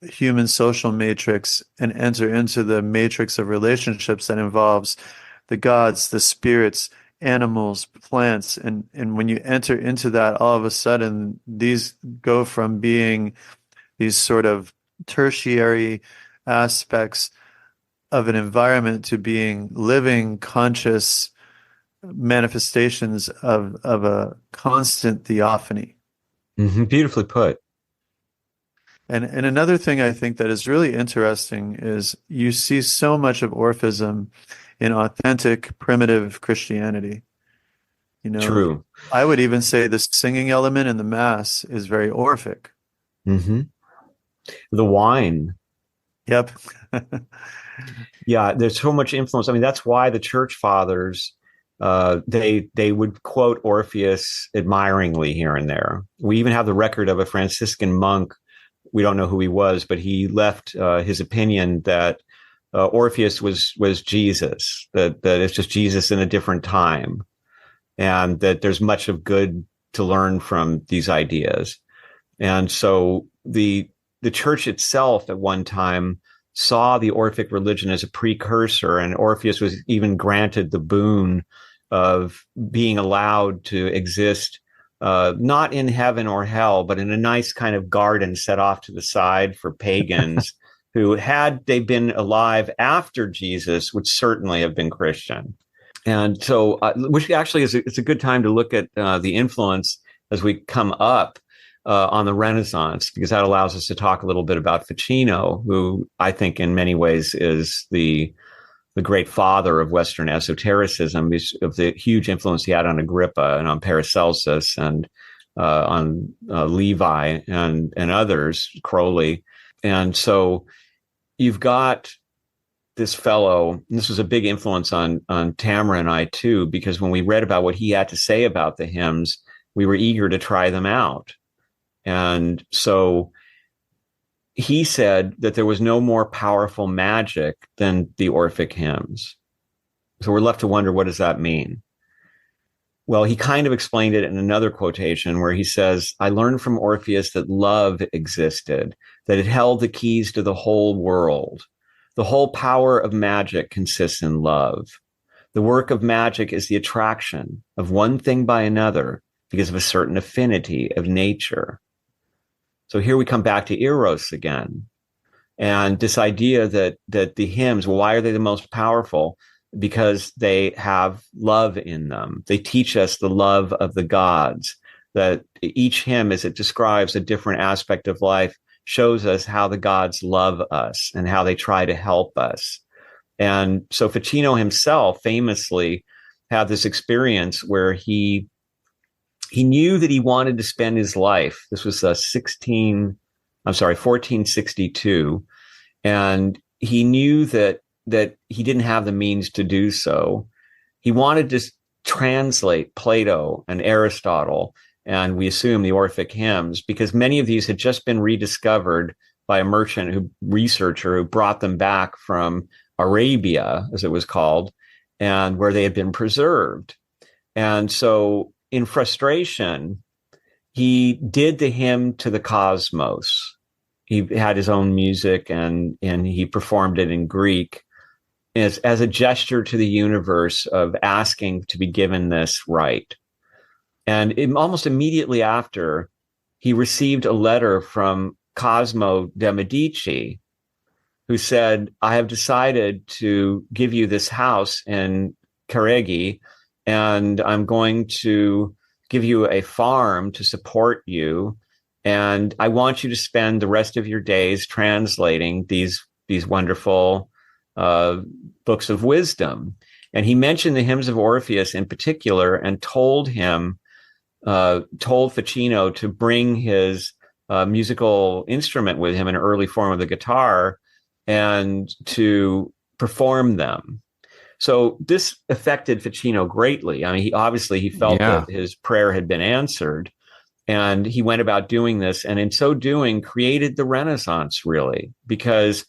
human social matrix and enter into the matrix of relationships that involves the gods, the spirits, animals, plants. And when you enter into that, all of a sudden, these go from being these sort of tertiary aspects of an environment to being living, conscious manifestations of a constant theophany. Beautifully put. And another thing I think that is really interesting is you see so much of Orphism in authentic, primitive Christianity. True. I would even say the singing element in the Mass is very Orphic. The wine. Yep. Yeah, there's so much influence. I mean, that's why the church fathers, they would quote Orpheus admiringly here and there. We even have the record of a Franciscan monk. We don't know who he was, but he left his opinion that Orpheus was Jesus, that it's just Jesus in a different time, and that there's much of good to learn from these ideas. And so the church itself at one time saw the Orphic religion as a precursor, and Orpheus was even granted the boon of being allowed to exist not in heaven or hell, but in a nice kind of garden set off to the side for pagans who, had they been alive after Jesus, would certainly have been Christian. And so, which actually it's a good time to look at the influence as we come up on the Renaissance, because that allows us to talk a little bit about Ficino, who I think in many ways is the great father of Western esotericism, of the huge influence he had on Agrippa and on Paracelsus and on Levi and others, Crowley. And so you've got this fellow, and this was a big influence on Tamra and I too, because when we read about what he had to say about the hymns, we were eager to try them out. And so he said that there was no more powerful magic than the Orphic hymns. So we're left to wonder, what does that mean? Well, he kind of explained it in another quotation where he says, I learned from Orpheus that love existed, that it held the keys to the whole world, The whole power of magic consists in love. The work of magic is the attraction of one thing by another because of a certain affinity of nature. So here we come back to Eros again. And this idea that the hymns, well, why are they the most powerful? Because they have love in them. They teach us the love of the gods, that each hymn, as it describes a different aspect of life, shows us how the gods love us and how they try to help us. And so Ficino himself famously had this experience where he knew that he wanted to spend his life. This was 1462. And he knew that he didn't have the means to do so. He wanted to translate Plato and Aristotle, and we assume the Orphic Hymns, because many of these had just been rediscovered by a researcher who brought them back from Arabia, as it was called, and where they had been preserved. And so in frustration, he did the hymn to the cosmos. He had his own music and he performed it in Greek as a gesture to the universe of asking to be given this right. And almost immediately after, he received a letter from Cosimo de' Medici, who said, I have decided to give you this house in Careggi, and I'm going to give you a farm to support you. And I want you to spend the rest of your days translating these wonderful books of wisdom. And he mentioned the hymns of Orpheus in particular and told Ficino to bring his musical instrument with him, an early form of the guitar, and to perform them. So this affected Ficino greatly. I mean, he felt that his prayer had been answered, and he went about doing this, and in so doing created the Renaissance, really, because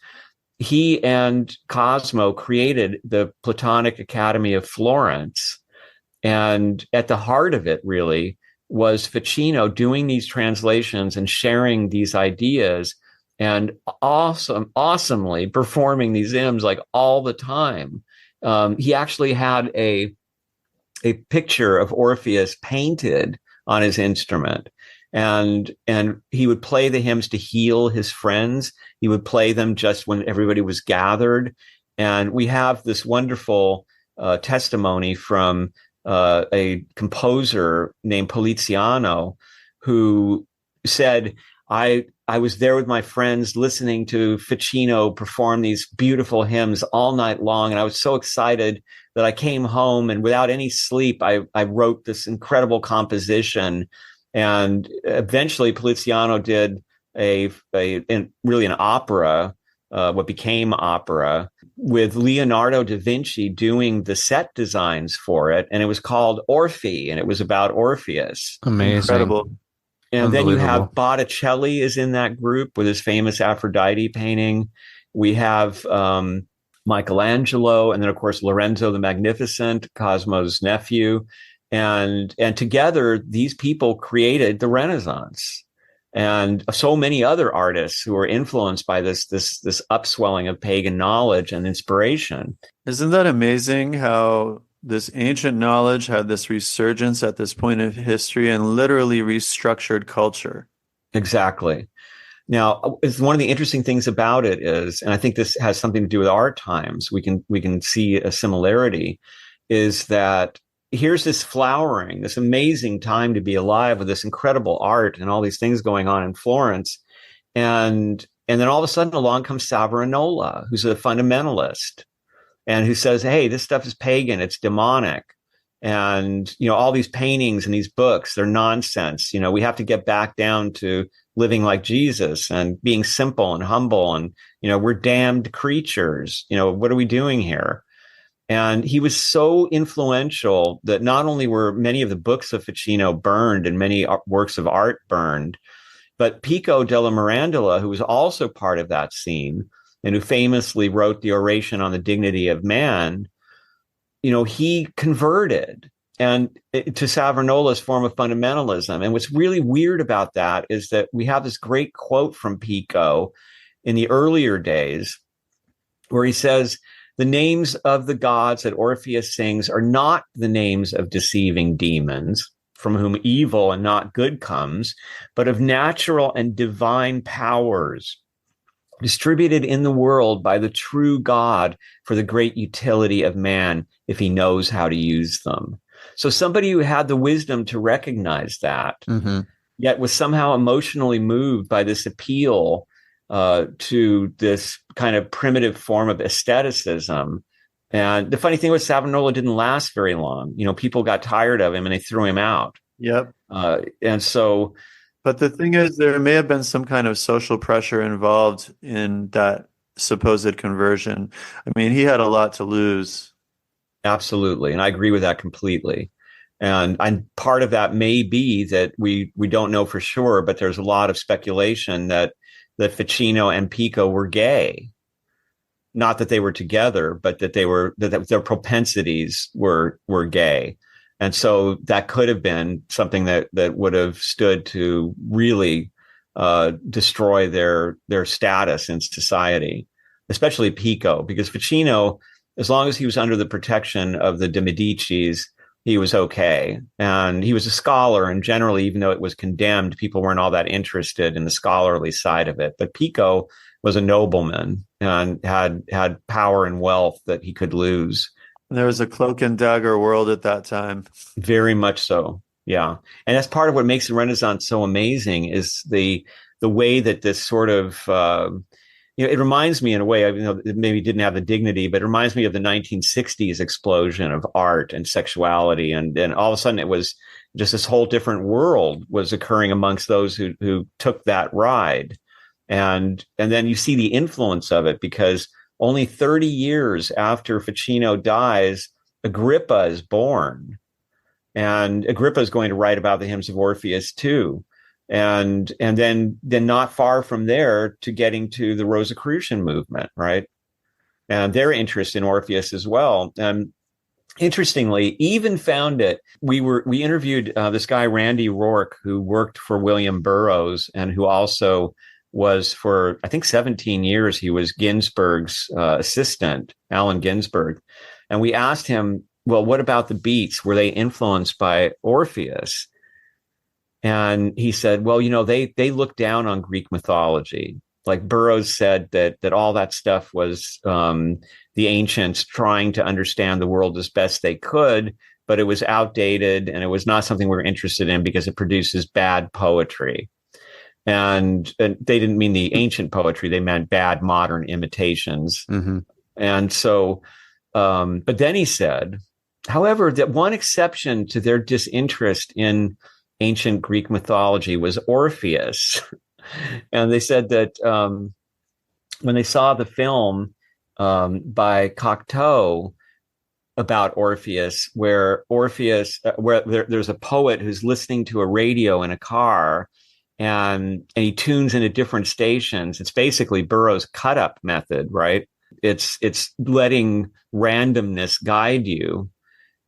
he and Cosimo created the Platonic Academy of Florence. And at the heart of it, really, was Ficino doing these translations and sharing these ideas and awesomely performing these hymns like all the time. He actually had a picture of Orpheus painted on his instrument, and he would play the hymns to heal his friends. He would play them just when everybody was gathered. And we have this wonderful testimony from a composer named Poliziano, who said, I was there with my friends listening to Ficino perform these beautiful hymns all night long. And I was so excited that I came home, and without any sleep, I wrote this incredible composition. And eventually Poliziano did really an opera, what became opera, with Leonardo da Vinci doing the set designs for it. And it was called Orphy, and it was about Orpheus. Amazing. Incredible. And then you have Botticelli is in that group with his famous Aphrodite painting. We have Michelangelo, and then of course Lorenzo the Magnificent, Cosimo's nephew, and together these people created the Renaissance. And so many other artists who were influenced by this upswelling of pagan knowledge and inspiration. Isn't that amazing how this ancient knowledge had this resurgence at this point of history and literally restructured culture? Exactly. Now, it's one of the interesting things about it is, and I think this has something to do with our times, we can see a similarity, is that here's this flowering, this amazing time to be alive with this incredible art and all these things going on in Florence. And then all of a sudden along comes Savonarola, who's a fundamentalist, and who says, hey, this stuff is pagan, it's demonic. And, all these paintings and these books, they're nonsense. We have to get back down to living like Jesus and being simple and humble. And, we're damned creatures. What are we doing here? And he was so influential that not only were many of the books of Ficino burned and many works of art burned, but Pico della Mirandola, who was also part of that scene and who famously wrote the Oration on the Dignity of Man, he converted to Savonarola's form of fundamentalism. And what's really weird about that is that we have this great quote from Pico in the earlier days where he says, the names of the gods that Orpheus sings are not the names of deceiving demons, from whom evil and not good comes, but of natural and divine powers, distributed in the world by the true God for the great utility of man, if he knows how to use them. So somebody who had the wisdom to recognize that, yet was somehow emotionally moved by this appeal to this kind of primitive form of aestheticism. And the funny thing was, Savonarola didn't last very long. People got tired of him and they threw him out. Yep. And so, but the thing is, there may have been some kind of social pressure involved in that supposed conversion. I mean, he had a lot to lose. Absolutely. And I agree with that completely. And part of that may be that we don't know for sure, but there's a lot of speculation that Ficino and Pico were gay. Not that they were together, but that that their propensities were gay. And so that could have been something that would have stood to really destroy their status in society, especially Pico, because Ficino, as long as he was under the protection of the de Medicis, he was okay. And he was a scholar, and generally, even though it was condemned, people weren't all that interested in the scholarly side of it. But Pico was a nobleman and had power and wealth that he could lose. There was a cloak and dagger world at that time. Very much so. Yeah. And that's part of what makes the Renaissance so amazing, is the way that this sort of, it reminds me in a way, it maybe didn't have the dignity, but it reminds me of the 1960s explosion of art and sexuality. And all of a sudden it was just this whole different world was occurring amongst those who took that ride. And then you see the influence of it, because only 30 years after Ficino dies, Agrippa is born. And Agrippa is going to write about the hymns of Orpheus too. And then not far from there to getting to the Rosicrucian movement, right? And their interest in Orpheus as well. And interestingly, even found it. We interviewed this guy, Randy Rourke, who worked for William Burroughs and who also was for, I think, 17 years, he was Ginsberg's assistant, Allen Ginsberg. And we asked him, well, what about the beats? Were they influenced by Orpheus? And he said, well, they look down on Greek mythology. Like Burroughs said that all that stuff was the ancients trying to understand the world as best they could, but it was outdated and it was not something we were interested in because it produces bad poetry. And they didn't mean the ancient poetry; they meant bad modern imitations. Mm-hmm. And so, but then he said, however, that one exception to their disinterest in ancient Greek mythology was Orpheus. And they said that when they saw the film by Cocteau about Orpheus, where there's a poet who's listening to a radio in a car, and he tunes into different stations. It's basically Burroughs' cut-up method, right? It's letting randomness guide you.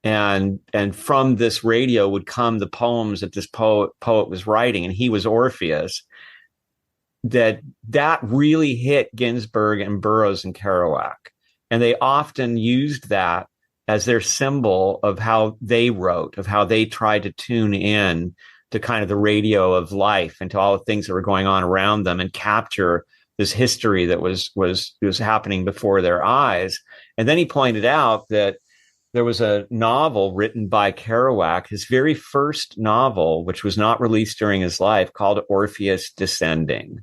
And from this radio would come the poems that this poet was writing, and he was Orpheus. That really hit Ginsberg and Burroughs and Kerouac. And they often used that as their symbol of how they wrote, of how they tried to tune in to kind of the radio of life and to all the things that were going on around them and capture this history that was happening before their eyes. And then he pointed out that there was a novel written by Kerouac, his very first novel, which was not released during his life, called Orpheus Descending.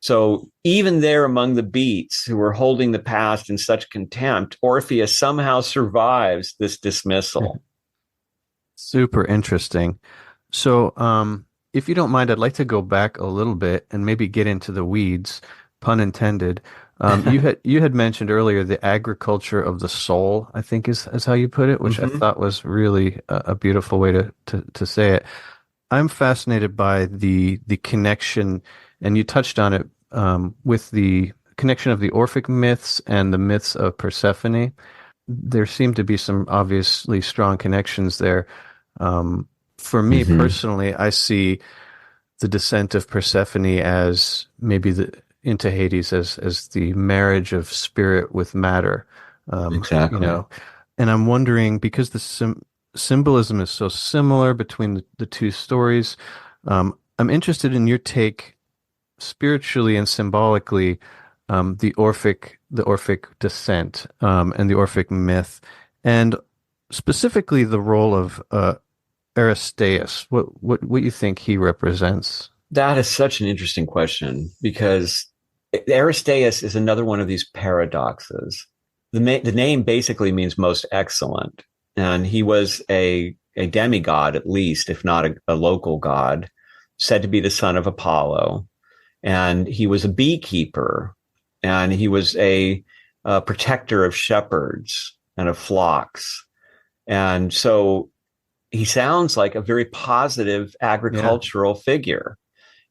So even there among the beats who were holding the past in such contempt, Orpheus somehow survives this dismissal. Super interesting. So if you don't mind, I'd like to go back a little bit and maybe get into the weeds, pun intended. You had mentioned earlier the agriculture of the soul, I think is how you put it, which I thought was really a beautiful way to say it. I'm fascinated by the connection, and you touched on it with the connection of the Orphic myths and the myths of Persephone. There seem to be some obviously strong connections there. For me personally, I see the descent of Persephone as maybe into Hades as the marriage of spirit with matter. Exactly. And I'm wondering, because the symbolism is so similar between the two stories, I'm interested in your take spiritually and symbolically, the Orphic descent, and the Orphic myth, and specifically the role of Aristeas. What you think he represents? That is such an interesting question because Aristeas is another one of these paradoxes. The name basically means most excellent, and he was a demigod, at least, if not a local god, said to be the son of Apollo. And he was a beekeeper, and he was a protector of shepherds and of flocks. And so he sounds like a very positive agricultural figure.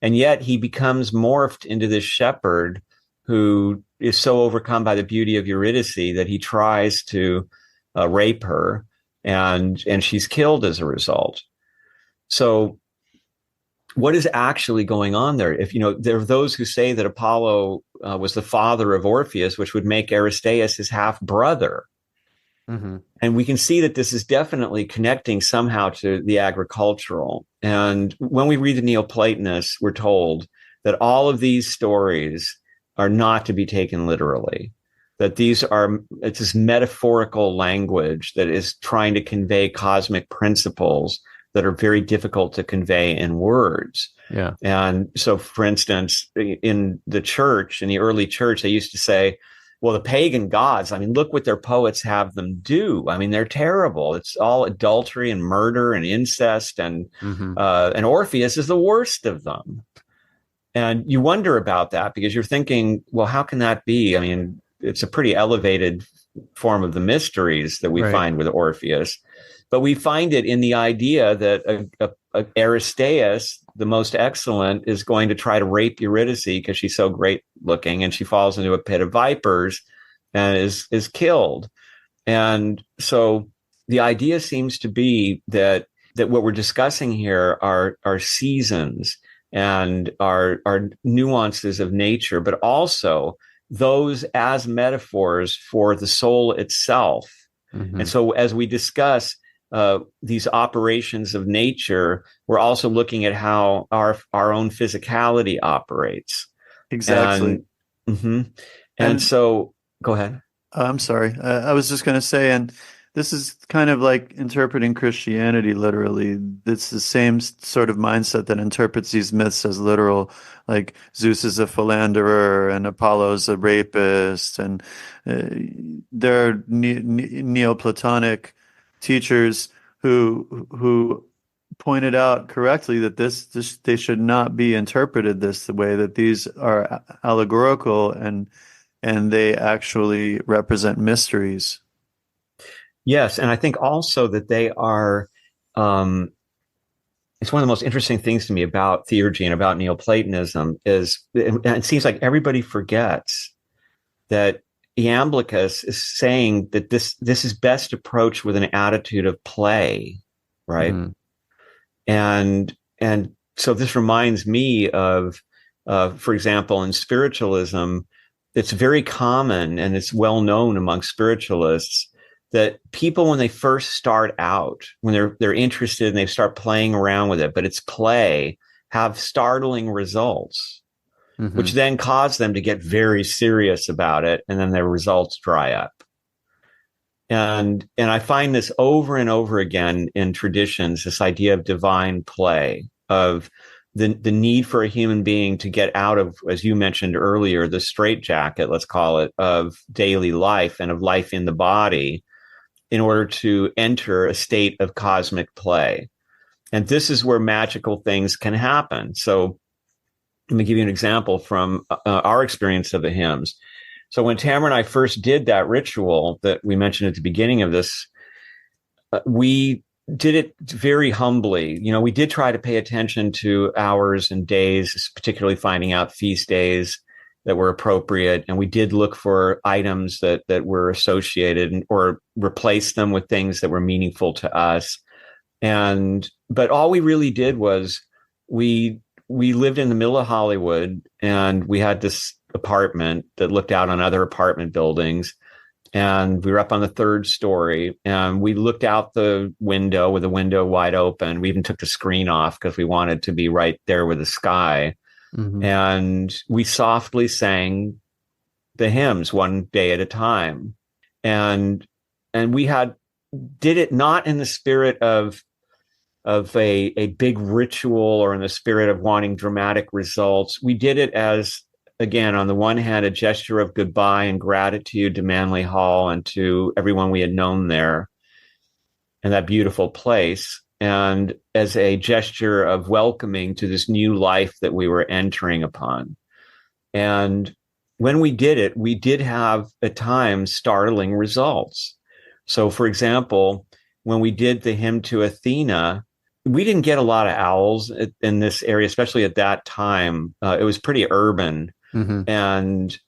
And yet he becomes morphed into this shepherd who is so overcome by the beauty of Eurydice that he tries to rape her, and she's killed as a result. So what is actually going on there? If there are those who say that Apollo was the father of Orpheus, which would make Aristeas his half brother. Mm-hmm. And we can see that this is definitely connecting somehow to the agricultural. And when we read the Neoplatonists, we're told that all of these stories are not to be taken literally, that it's this metaphorical language that is trying to convey cosmic principles that are very difficult to convey in words. Yeah. And so, for instance, in the early church, they used to say, well, the pagan gods, I mean, look what their poets have them do. I mean, they're terrible. It's all adultery and murder and incest, and Orpheus is the worst of them. And you wonder about that because you're thinking, well, how can that be? I mean, it's a pretty elevated form of the mysteries that we find with Orpheus, but we find it in the idea that Aristeas, the most excellent, is going to try to rape Eurydice because she's so great looking, and she falls into a pit of vipers and is killed. And so the idea seems to be that what we're discussing here are seasons and are nuances of nature, but also those as metaphors for the soul itself. Mm-hmm. And so as we discuss these operations of nature, we're also looking at how our own physicality operates. Exactly. And so, go ahead. I'm sorry. I was just going to say, and this is kind of like interpreting Christianity literally. It's the same sort of mindset that interprets these myths as literal, like Zeus is a philanderer and Apollo's a rapist. And there are Neoplatonic teachers who pointed out correctly that this they should not be interpreted the way that these are allegorical and they actually represent mysteries. Yes, and I think also that they are. It's one of the most interesting things to me about theurgy and about Neoplatonism is, and it seems like everybody forgets that Iamblichus is saying that this is best approached with an attitude of play, right? Mm-hmm. And so this reminds me of, for example, in spiritualism, it's very common and it's well known among spiritualists that people, when they first start out, when they're interested and they start playing around with it, but it's play, have startling results. Mm-hmm. Which then cause them to get very serious about it, and then their results dry up. And I find this over and over again in traditions, this idea of divine play, of the need for a human being to get out of, as you mentioned earlier, the straitjacket, let's call it, of daily life and of life in the body in order to enter a state of cosmic play. And this is where magical things can happen. So let me give you an example from our experience of the hymns. So when Tamra and I first did that ritual that we mentioned at the beginning of this, we did it very humbly. We did try to pay attention to hours and days, particularly finding out feast days that were appropriate. And we did look for items that were associated or replace them with things that were meaningful to us. But all we really did was we lived in the middle of Hollywood, and we had this apartment that looked out on other apartment buildings. And we were up on the third story, and we looked out the window with the window wide open. We even took the screen off because we wanted to be right there with the sky. Mm-hmm. And we softly sang the hymns one day at a time. And we did it not in the spirit of a big ritual or in the spirit of wanting dramatic results. We did it as, again, on the one hand, a gesture of goodbye and gratitude to Manly Hall and to everyone we had known there in that beautiful place, and as a gesture of welcoming to this new life that we were entering upon. And when we did it, we did have at times startling results. So, for example, when we did the hymn to Athena, we didn't get a lot of owls in this area, especially at that time. It was pretty urban. Mm-hmm. And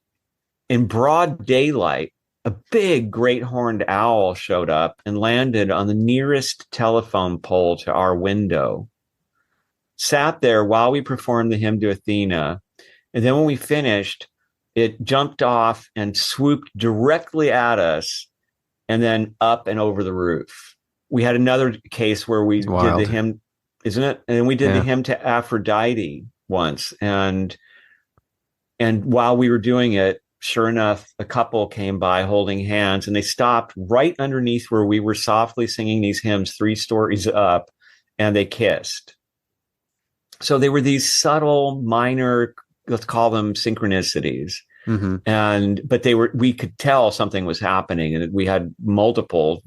in broad daylight, a big great horned owl showed up and landed on the nearest telephone pole to our window, sat there while we performed the hymn to Athena. And then when we finished, it jumped off and swooped directly at us and then up and over the roof. We had another case where we did the hymn, isn't it? And we did the hymn to Aphrodite once. And while we were doing it, sure enough, a couple came by holding hands, and they stopped right underneath where we were softly singing these hymns 3 stories up, and they kissed. So they were these subtle, minor, let's call them synchronicities. Mm-hmm. But we could tell something was happening, and we had multiple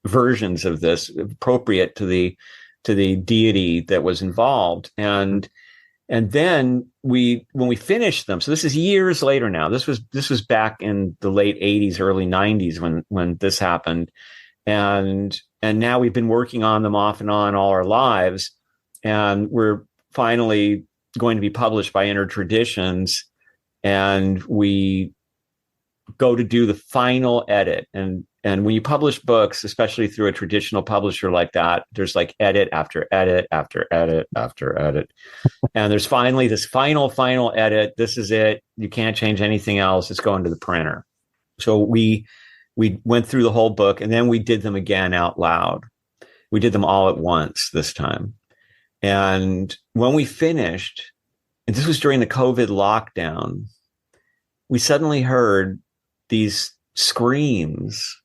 versions of this appropriate to the deity that was involved. And then when we finished them, so this is years later now, this was back in the late 80s, early 90s when this happened. And now we've been working on them off and on all our lives. And we're finally going to be published by Inner Traditions. And we go to do the final edit. And when you publish books, especially through a traditional publisher like that, there's like edit after edit after edit after edit. And there's finally this final edit. This is it. You can't change anything else. It's going to the printer. So we went through the whole book, and then we did them again out loud. We did them all at once this time. And when we finished, and this was during the COVID lockdown, we suddenly heard these screams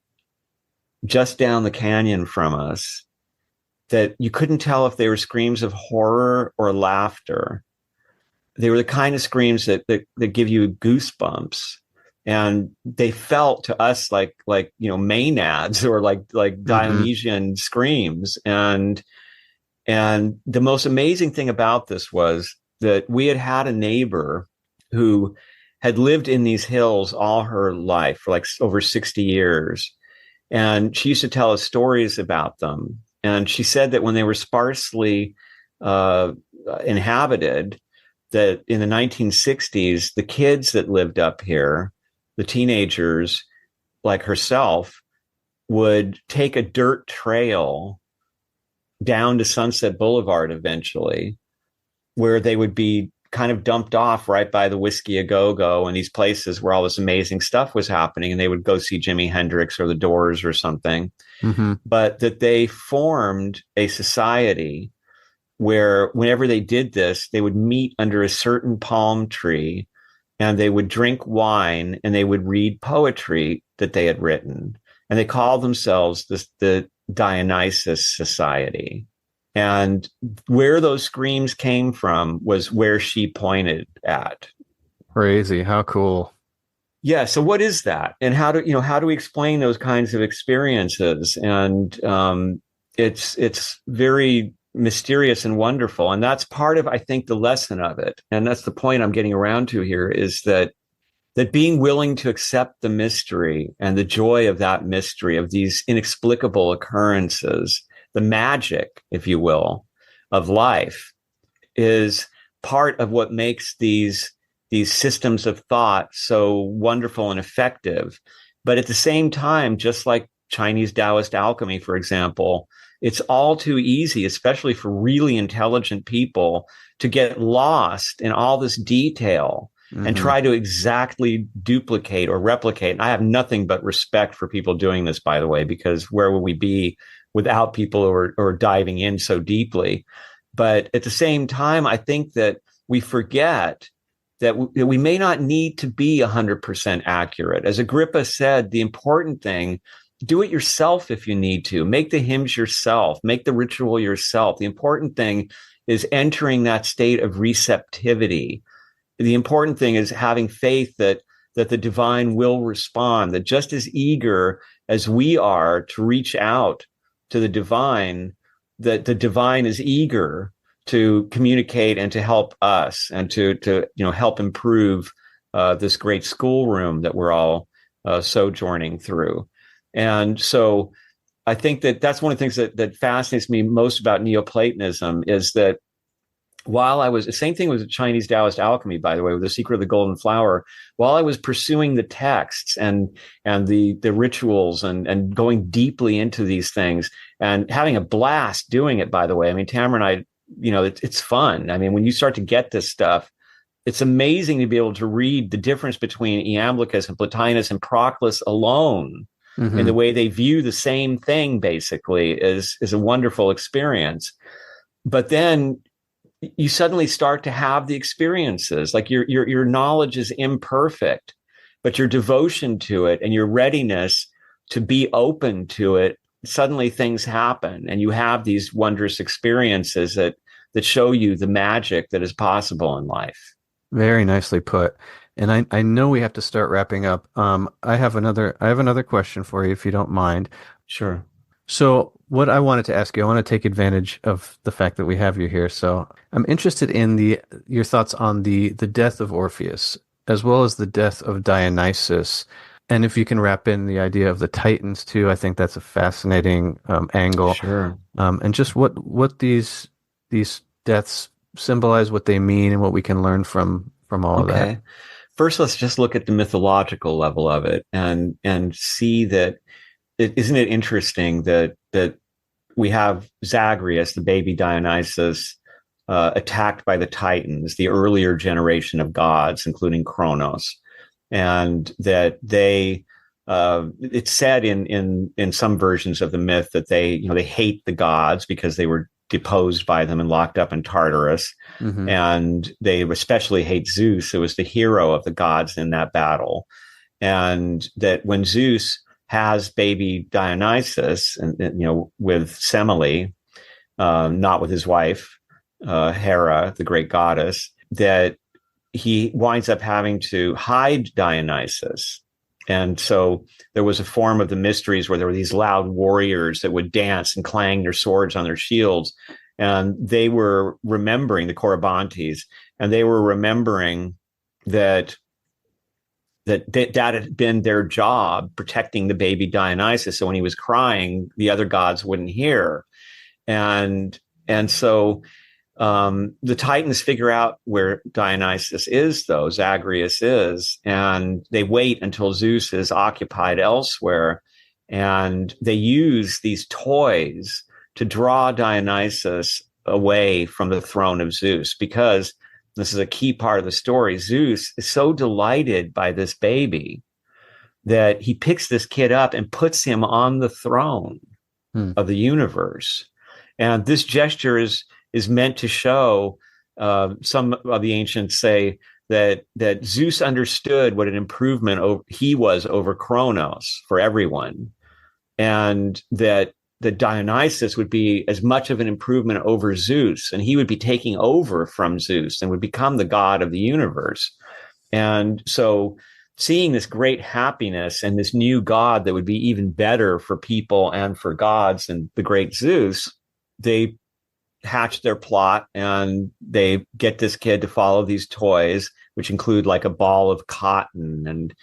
just down the canyon from us that you couldn't tell if they were screams of horror or laughter. They were the kind of screams that give you goosebumps, and they felt to us like maenads or like Dionysian screams. And the most amazing thing about this was that we had a neighbor who had lived in these hills all her life for like over 60 years. And she used to tell us stories about them. And she said that when they were sparsely inhabited, that in the 1960s, the kids that lived up here, the teenagers like herself, would take a dirt trail down to Sunset Boulevard eventually, where they would be kind of dumped off right by the Whiskey A Go-Go and these places where all this amazing stuff was happening, and they would go see Jimi Hendrix or the Doors or something. Mm-hmm. But that they formed a society where whenever they did this, they would meet under a certain palm tree, and they would drink wine, and they would read poetry that they had written. And they called themselves the Dionysus Society. And where those screams came from was where she pointed at. Crazy. How cool. Yeah. So what is that? And how do we explain those kinds of experiences? And it's very mysterious and wonderful. And that's part of, I think, the lesson of it. And that's the point I'm getting around to here, is that being willing to accept the mystery and the joy of that mystery, of these inexplicable occurrences, the magic, if you will, of life, is part of what makes these systems of thought so wonderful and effective. But at the same time, just like Chinese Taoist alchemy, for example, it's all too easy, especially for really intelligent people, to get lost in all this detail and try to exactly duplicate or replicate. And I have nothing but respect for people doing this, by the way, because where would we be without people who are diving in so deeply? But at the same time, I think that we forget that we may not need to be 100% accurate. As Agrippa said, the important thing, do it yourself if you need to. Make the hymns yourself. Make the ritual yourself. The important thing is entering that state of receptivity. The important thing is having faith that the divine will respond, that just as eager as we are to reach out to the divine, that the divine is eager to communicate and to help us and to help improve this great schoolroom that we're all sojourning through. And so I think that that's one of the things that fascinates me most about Neoplatonism is that while I was, the same thing with Chinese Taoist alchemy, by the way, with The Secret of the Golden Flower, while I was pursuing the texts and the rituals and going deeply into these things and having a blast doing it, by the way. I mean, Tamra and I, it's fun. I mean, when you start to get this stuff, it's amazing to be able to read the difference between Iamblichus and Plotinus and Proclus alone. And the way they view the same thing basically is a wonderful experience. But then you suddenly start to have the experiences, like your knowledge is imperfect, but your devotion to it and your readiness to be open to it, suddenly things happen and you have these wondrous experiences that show you the magic that is possible in life. Very nicely put. And I know we have to start wrapping up. I have another question for you, if you don't mind. Sure. So what I wanted to ask you, I want to take advantage of the fact that we have you here. So I'm interested in your thoughts on the death of Orpheus, as well as the death of Dionysus. And if you can wrap in the idea of the Titans too, I think that's a fascinating angle. Sure. And just what these deaths symbolize, what they mean, and what we can learn from all of that. First, let's just look at the mythological level of it and see that isn't it interesting that we have Zagreus, the baby Dionysus, attacked by the Titans, the earlier generation of gods, including Kronos, and that they it's said in some versions of the myth that they hate the gods because they were deposed by them and locked up in Tartarus. And they especially hate Zeus, who was the hero of the gods in that battle. And that when Zeus has baby Dionysus, and with Semele, not with his wife, Hera, the great goddess, that he winds up having to hide Dionysus. And so there was a form of the mysteries where there were these loud warriors that would dance and clang their swords on their shields. And they were remembering the Corybantes, and they were remembering that had been their job, protecting the baby Dionysus. So when he was crying, the other gods wouldn't hear. And so the Titans figure out where Dionysus is, though, Zagreus is, and they wait until Zeus is occupied elsewhere. And they use these toys to draw Dionysus away from the throne of Zeus, because this is a key part of the story. Zeus is so delighted by this baby that he picks this kid up and puts him on the throne of the universe. And this gesture is meant to show, some of the ancients say that Zeus understood what an improvement he was over Kronos for everyone, and that Dionysus would be as much of an improvement over Zeus, and he would be taking over from Zeus and would become the god of the universe. And so seeing this great happiness and this new god that would be even better for people and for gods than the great Zeus, they hatch their plot and they get this kid to follow these toys, which include like a ball of cotton. And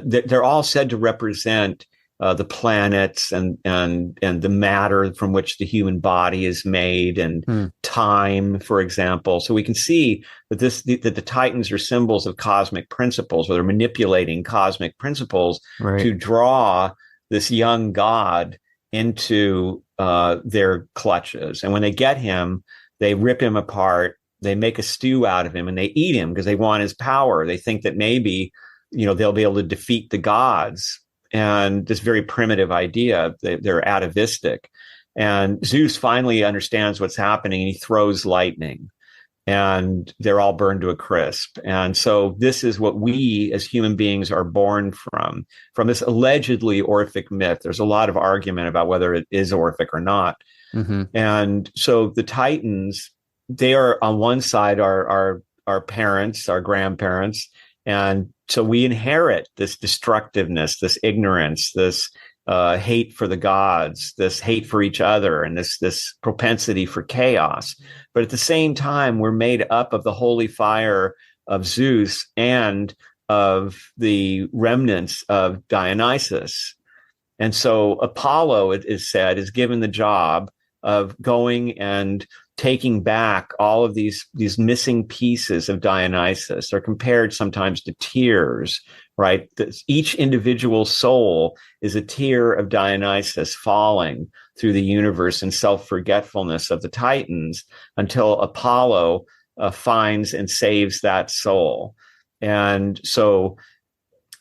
they're all said to represent the planets and the matter from which the human body is made, and time, for example. So we can see that that the Titans are symbols of cosmic principles, or they're manipulating cosmic principles to draw this young god into their clutches. And when they get him, they rip him apart They make a stew out of him and they eat him because they want his power. They think that maybe, they'll be able to defeat the gods. And this very primitive idea, they're atavistic. And Zeus finally understands what's happening and he throws lightning and they're all burned to a crisp. And so this is what we as human beings are born from this allegedly Orphic myth. There's a lot of argument about whether it is Orphic or not. Mm-hmm. And so the Titans, they are on one side our parents, our grandparents. And so we inherit this destructiveness, this ignorance, this hate for the gods, this hate for each other, and this propensity for chaos. But at the same time, we're made up of the holy fire of Zeus and of the remnants of Dionysus. And so Apollo, it is said, is given the job of going and taking back all of these missing pieces of Dionysus. They're compared sometimes to tears, right? Each individual soul is a tear of Dionysus falling through the universe in self-forgetfulness of the Titans until Apollo finds and saves that soul. And so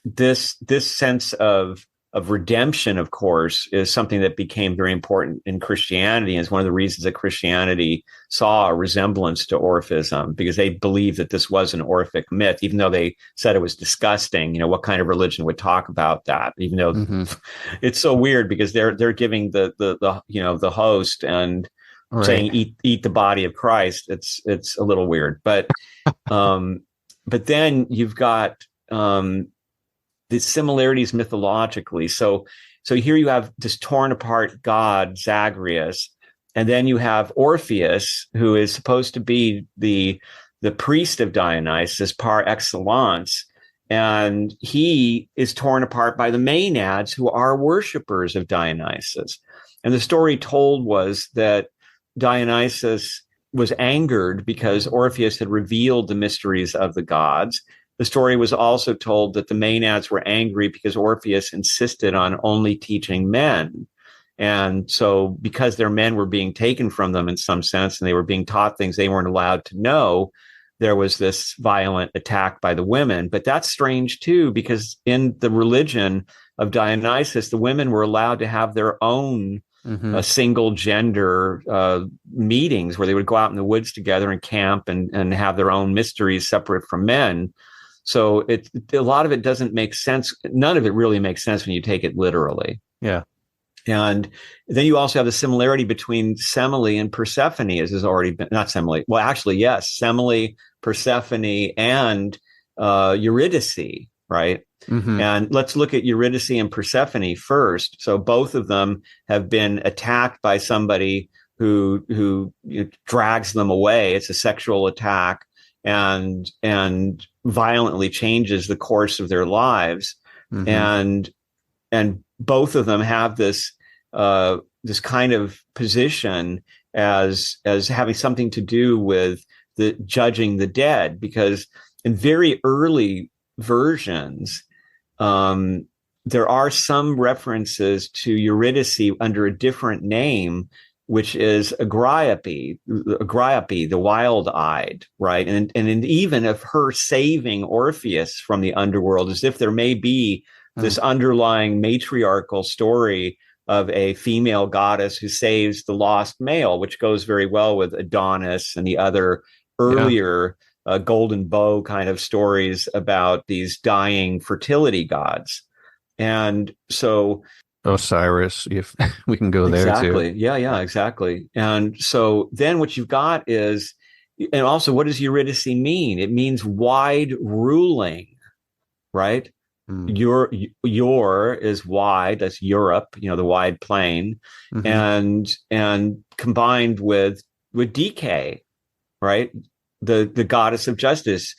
this sense of redemption, of course, is something that became very important in Christianity, and is one of the reasons that Christianity saw a resemblance to Orphism, because they believed that this was an Orphic myth, even though they said it was disgusting. What kind of religion would talk about that? Even though it's so weird, because they're giving the host and saying eat the body of Christ. It's a little weird, but then you've got the similarities mythologically. So here you have this torn apart god, Zagreus, and then you have Orpheus, who is supposed to be the priest of Dionysus par excellence, and he is torn apart by the Maenads, who are worshipers of Dionysus. And the story told was that Dionysus was angered because Orpheus had revealed the mysteries of the gods. The story was also told that the Maenads were angry because Orpheus insisted on only teaching men. And so because their men were being taken from them in some sense, and they were being taught things they weren't allowed to know, there was this violent attack by the women. But that's strange too, because in the religion of Dionysus, the women were allowed to have their own single gender meetings where they would go out in the woods together and camp and have their own mysteries separate from men. So a lot of it doesn't make sense. None of it really makes sense when you take it literally. Yeah. And then you also have the similarity between Semele and Persephone, as has already been, not Semele. Well, actually, yes, Semele, Persephone, and Eurydice, right? Mm-hmm. And let's look at Eurydice and Persephone first. So both of them have been attacked by somebody who drags them away. It's a sexual attack and violently changes the course of their lives. Mm-hmm. And both of them have this kind of position as having something to do with the judging the dead, because in very early versions, there are some references to Eurydice under a different name, which is Agriope, the wild-eyed, right? And even of her saving Orpheus from the underworld, as if there may be this underlying matriarchal story of a female goddess who saves the lost male, which goes very well with Adonis and the other earlier golden bow kind of stories about these dying fertility gods. And so Osiris, if we can go there too. Yeah, exactly. And so then what you've got is, and also what does Eurydice mean? It means wide ruling, right? Your is wide, that's Europe, the wide plain, and combined with Dike, right? The goddess of justice,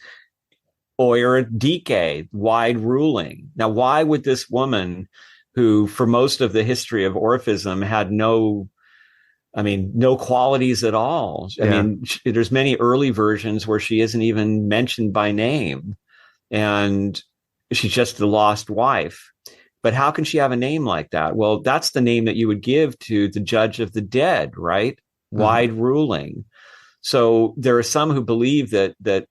Dike, wide ruling. Now, why would this woman, who for most of the history of Orphism had no qualities at all. I mean, there's many early versions where she isn't even mentioned by name, and she's just the lost wife. But how can she have a name like that? Well, that's the name that you would give to the judge of the dead, right? Wide ruling. So there are some who believe that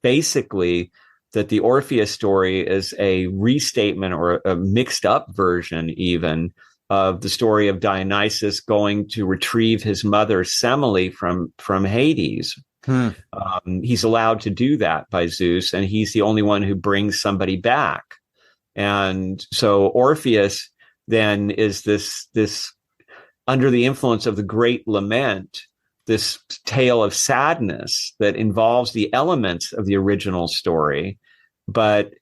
basically that the Orpheus story is a restatement or a mixed up version even of the story of Dionysus going to retrieve his mother Semele from Hades. He's allowed to do that by Zeus, and he's the only one who brings somebody back. And so Orpheus then is this under the influence of the great lament, this tale of sadness that involves the elements of the original story. But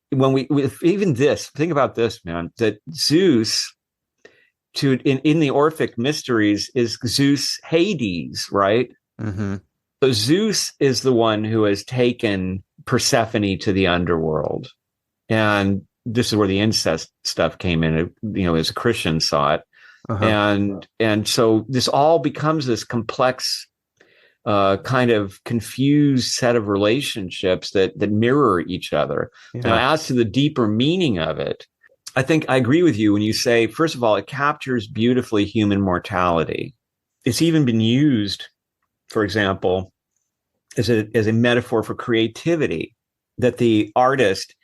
when we even this, think about this, man, that Zeus in the Orphic mysteries is Zeus Hades, right? Mm-hmm. So Zeus is the one who has taken Persephone to the underworld. And this is where the incest stuff came in, as Christians saw it. And so this all becomes this complex, kind of confused set of relationships that mirror each other. Yeah. Now, as to the deeper meaning of it, I think I agree with you when you say, first of all, it captures beautifully human mortality. It's even been used, for example, as a metaphor for creativity, that the artist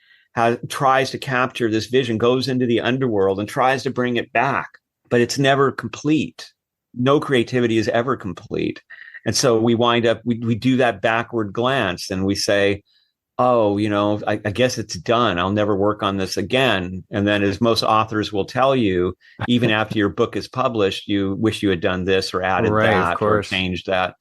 tries to capture this vision, goes into the underworld and tries to bring it back, but it's never complete. No creativity is ever complete. And so we wind up, we do that backward glance and we say, oh, I guess it's done. I'll never work on this again. And then, as most authors will tell you, even after your book is published, you wish you had done this or added that or changed that.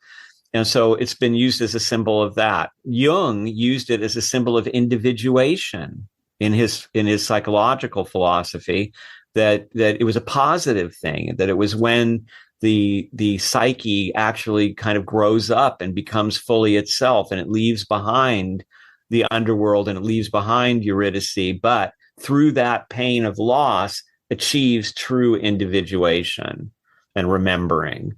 And so it's been used as a symbol of that. Jung used it as a symbol of individuation in his psychological philosophy, that it was a positive thing, that it was when the psyche actually kind of grows up and becomes fully itself, and it leaves behind the underworld and it leaves behind Eurydice, but through that pain of loss achieves true individuation and remembering.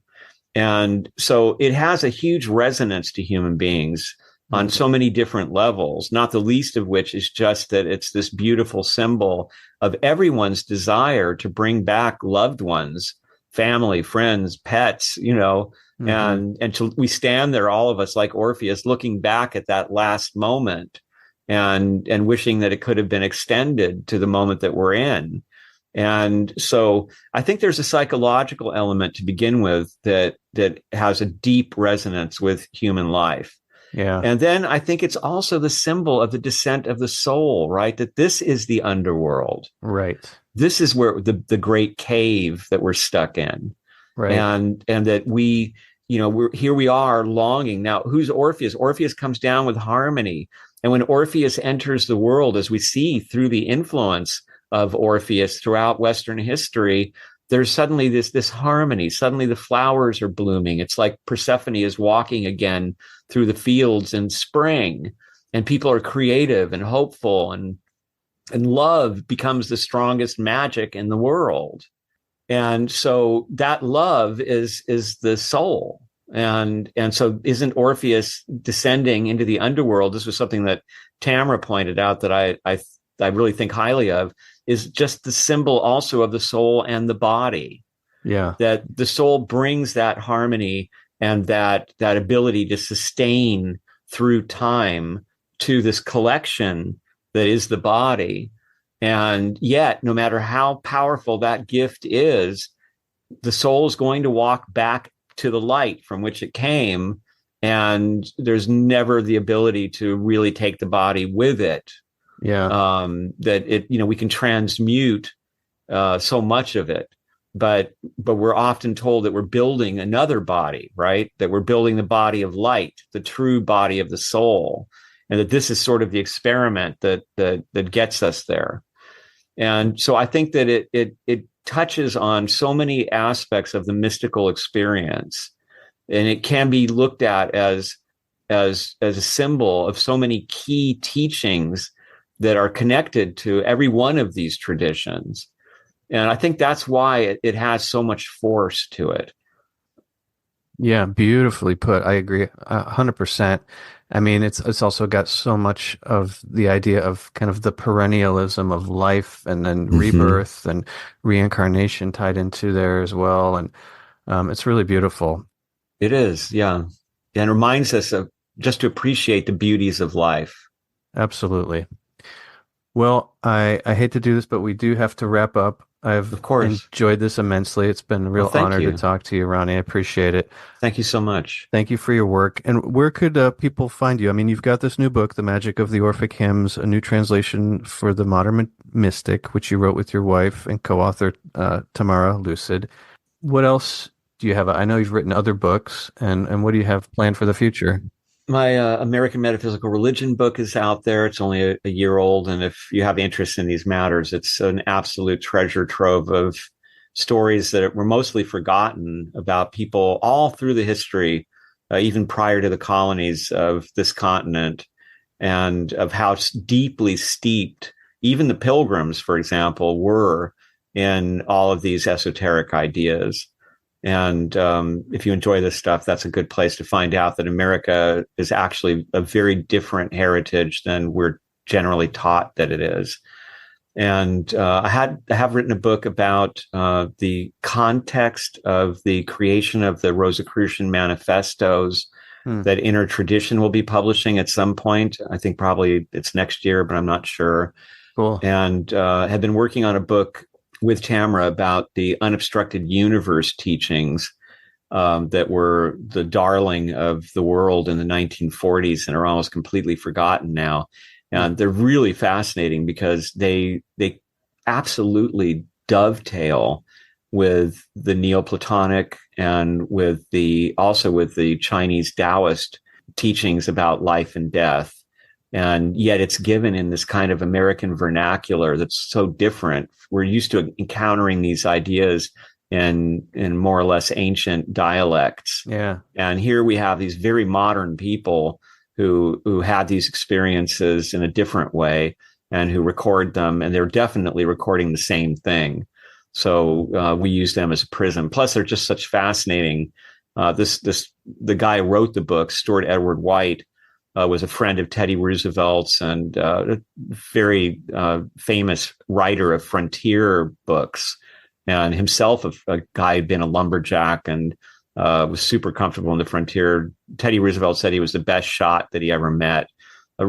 And so it has a huge resonance to human beings on so many different levels, not the least of which is just that it's this beautiful symbol of everyone's desire to bring back loved ones, family, friends, pets, and we stand there, all of us, like Orpheus, looking back at that last moment and wishing that it could have been extended to the moment that we're in. And so I think there's a psychological element to begin with that has a deep resonance with human life. Yeah. And then I think it's also the symbol of the descent of the soul, right? That this is the underworld. Right. This is where the great cave that we're stuck in. Right. And that we are longing. Now, who's Orpheus? Orpheus comes down with harmony. And when Orpheus enters the world, as we see through the influence of Orpheus throughout Western history, there's suddenly this harmony. Suddenly the flowers are blooming. It's like Persephone is walking again through the fields in spring, and people are creative and hopeful, and love becomes the strongest magic in the world. And so that love is the soul. And so isn't Orpheus descending into the underworld? This was something that Tamra pointed out that I really think highly of, is just the symbol also of the soul and the body. Yeah. That the soul brings that harmony and that ability to sustain through time to this collection that is the body. And yet, no matter how powerful that gift is, the soul is going to walk back to the light from which it came. And there's never the ability to really take the body with it. Yeah. That we can transmute so much of it, but we're often told that we're building another body, right? That we're building the body of light, the true body of the soul, and that this is sort of the experiment that gets us there. And so I think that it touches on so many aspects of the mystical experience, and it can be looked at as a symbol of so many key teachings that are connected to every one of these traditions. And I think that's why it has so much force to it. Yeah, beautifully put. I agree 100%. I mean, it's also got so much of the idea of kind of the perennialism of life, and then rebirth and reincarnation tied into there as well. And it's really beautiful. It is, yeah. and reminds us of just to appreciate the beauties of life. Absolutely. Well, I hate to do this, but we do have to wrap up. I've Of course. enjoyed this immensely. It's been a Well, real thank honor to you. talk to you, Ronnie. I appreciate it. Thank you so much. Thank you for your work. And where could people find you? I mean, you've got this new book, The Magic of the Orphic Hymns, a new translation for the modern mystic, which you wrote with your wife and co-author Tamara Lucid. What else do you have? I know you've written other books, and what do you have planned for the future? My American Metaphysical Religion book is out there. It's only a year old. And if you have interest in these matters, it's an absolute treasure trove of stories that were mostly forgotten about people all through the history, even prior to the colonies of this continent, and of how deeply steeped even the pilgrims, for example, were in all of these esoteric ideas. And if you enjoy this stuff, that's a good place to find out that America is actually a very different heritage than we're generally taught that it is. And I have written a book about the context of the creation of the Rosicrucian manifestos that Inner Tradition will be publishing at some point. I think probably it's next year, but I'm not sure. Cool. And have been working on a book with Tamra about the unobstructed universe teachings that were the darling of the world in the 1940s and are almost completely forgotten now. And they're really fascinating because they absolutely dovetail with the Neoplatonic and with the Chinese Taoist teachings about life and death. And yet it's given in this kind of American vernacular that's so different. We're used to encountering these ideas in more or less ancient dialects. Yeah. And here we have these very modern people who had these experiences in a different way and who record them. And they're definitely recording the same thing. So we use them as a prism. Plus, they're just such fascinating. The guy who wrote the book, Stuart Edward White, was a friend of Teddy Roosevelt's and a very famous writer of frontier books, and himself a guy who'd been a lumberjack and was super comfortable in the frontier. Teddy Roosevelt said he was the best shot that he ever met.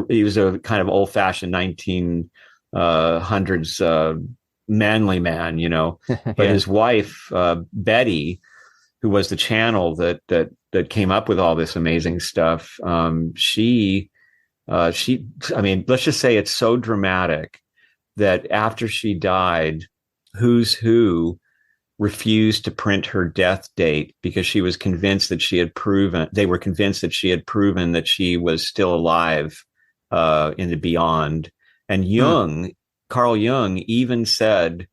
He was a kind of old-fashioned 1900s manly man, you know. But Yeah. his wife, Betty, who was the channel that came up with all this amazing stuff. I mean, let's just say it's so dramatic that after she died, Who's Who refused to print her death date because she was convinced that they were convinced that she had proven that she was still alive in the beyond. And Carl Jung even said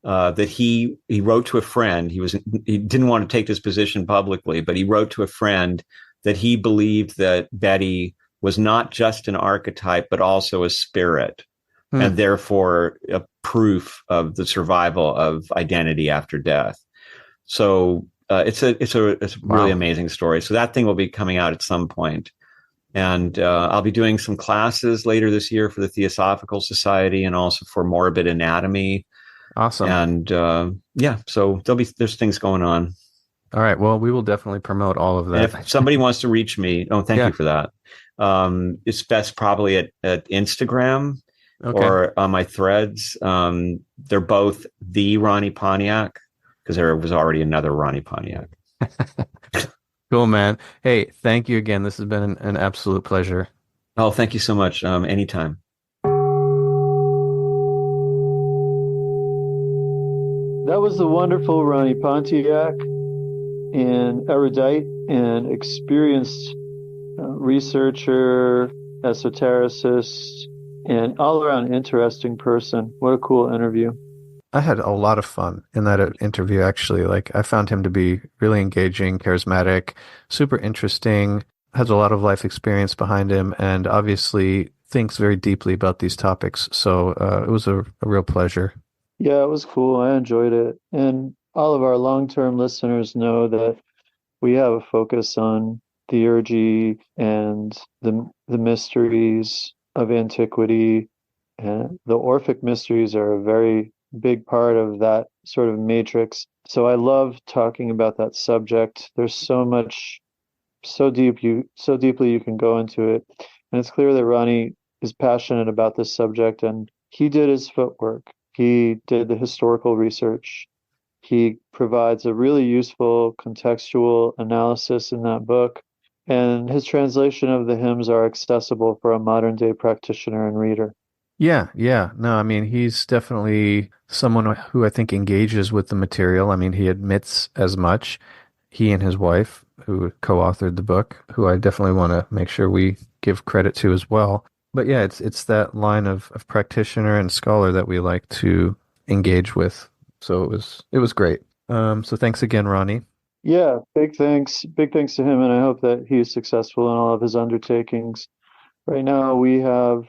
that he wrote to a friend. He didn't want to take this position publicly, but he wrote to a friend that he believed that Betty was not just an archetype, but also a spirit, and therefore a proof of the survival of identity after death. So it's a really amazing story. So that thing will be coming out at some point. And I'll be doing some classes later this year for the Theosophical Society and also for Morbid Anatomy. Awesome. And so there's things going on. All right. Well, we will definitely promote all of that. And if somebody wants to reach me, thank you for that. It's best probably at Instagram or on my threads. They're both the Ronnie Pontiac because there was already another Ronnie Pontiac. Cool, man. Hey, thank you again. This has been an absolute pleasure. Oh, thank you so much. Anytime. That was the wonderful Ronnie Pontiac, an erudite and experienced researcher, esotericist, and all-around interesting person. What a cool interview. I had a lot of fun in that interview, actually. Like, I found him to be really engaging, charismatic, super interesting, has a lot of life experience behind him, and obviously thinks very deeply about these topics. So it was a real pleasure. Yeah, it was cool. I enjoyed it. And all of our long-term listeners know that we have a focus on theurgy and the mysteries of antiquity. And the Orphic mysteries are a very big part of that sort of matrix. So I love talking about that subject. There's so much so deeply you can go into it. And it's clear that Ronnie is passionate about this subject, and he did his footwork. He did the historical research. He provides a really useful contextual analysis in that book, and his translation of the hymns are accessible for a modern day practitioner and reader. Yeah, yeah. No, I mean, he's definitely someone who I think engages with the material. I mean, he admits as much. He and his wife, who co-authored the book, who I definitely want to make sure we give credit to as well. But yeah, it's that line of practitioner and scholar that we like to engage with. So it was great. So thanks again, Ronnie. Yeah, big thanks to him, and I hope that he is successful in all of his undertakings. Right now, we have